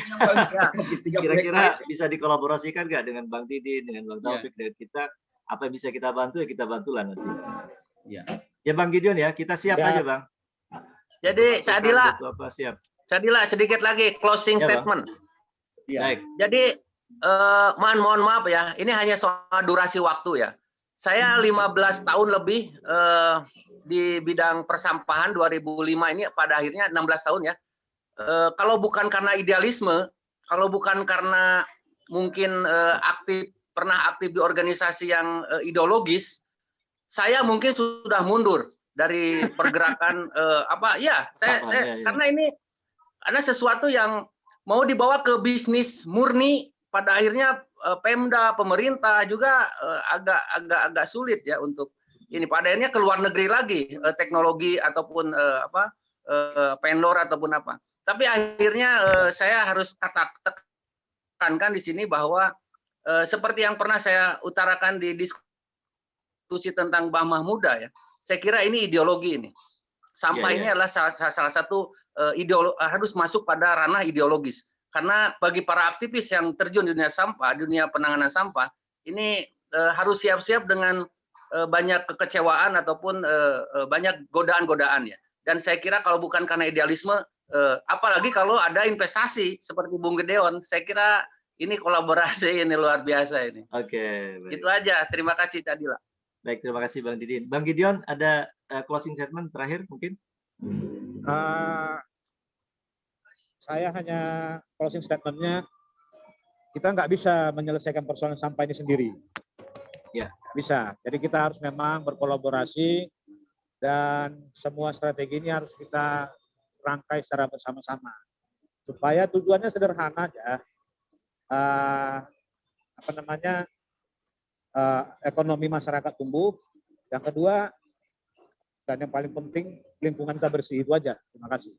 A: kira-kira bisa dikolaborasikan nggak dengan Bang Didi, dengan Bang Taufik, dan kita apa yang bisa kita bantu ya kita bantulah nanti. Ya Bang Gideon ya, kita siap aja Bang.
B: Jadi Cadila,
A: siap.
B: Cadila sedikit lagi closing statement.
A: Baik.
B: Jadi mohon maaf ya, ini hanya soal durasi waktu ya. Saya 15 tahun lebih di bidang persampahan, 2005 ini pada akhirnya 16 tahun ya. Kalau bukan karena idealisme, kalau bukan karena mungkin pernah aktif di organisasi yang ideologis, saya mungkin sudah mundur dari pergerakan karena ini ada sesuatu yang mau dibawa ke bisnis murni, pada akhirnya Pemda, pemerintah juga agak sulit ya untuk ini. Pada akhirnya ke luar negeri lagi teknologi ataupun vendor ataupun apa. Tapi akhirnya saya harus tekankan di sini bahwa seperti yang pernah saya utarakan di diskusi tentang Mbah Muda ya. Saya kira ini ideologi ini. Sampah ini adalah salah satu harus masuk pada ranah ideologis. Karena bagi para aktivis yang terjun di dunia sampah, dunia penanganan sampah, ini harus siap-siap dengan banyak kekecewaan ataupun banyak godaan-godaan ya. Dan saya kira kalau bukan karena idealisme, apalagi kalau ada investasi seperti Bung Gideon, saya kira ini kolaborasi ini luar biasa ini.
A: Oke.
B: Itu aja. Terima kasih Cadila.
A: Baik, terima kasih Bang Didin. Bang Gideon, ada closing statement terakhir mungkin?
D: Saya hanya closing statement-nya, kita nggak bisa menyelesaikan persoalan sampah ini sendiri.
A: Ya.
D: Bisa. Jadi kita harus memang berkolaborasi dan semua strategi ini harus kita rangkai secara bersama-sama. Supaya tujuannya sederhana aja. Ekonomi masyarakat tumbuh. Yang kedua, dan yang paling penting, lingkungan kita bersih. Itu aja. Terima kasih.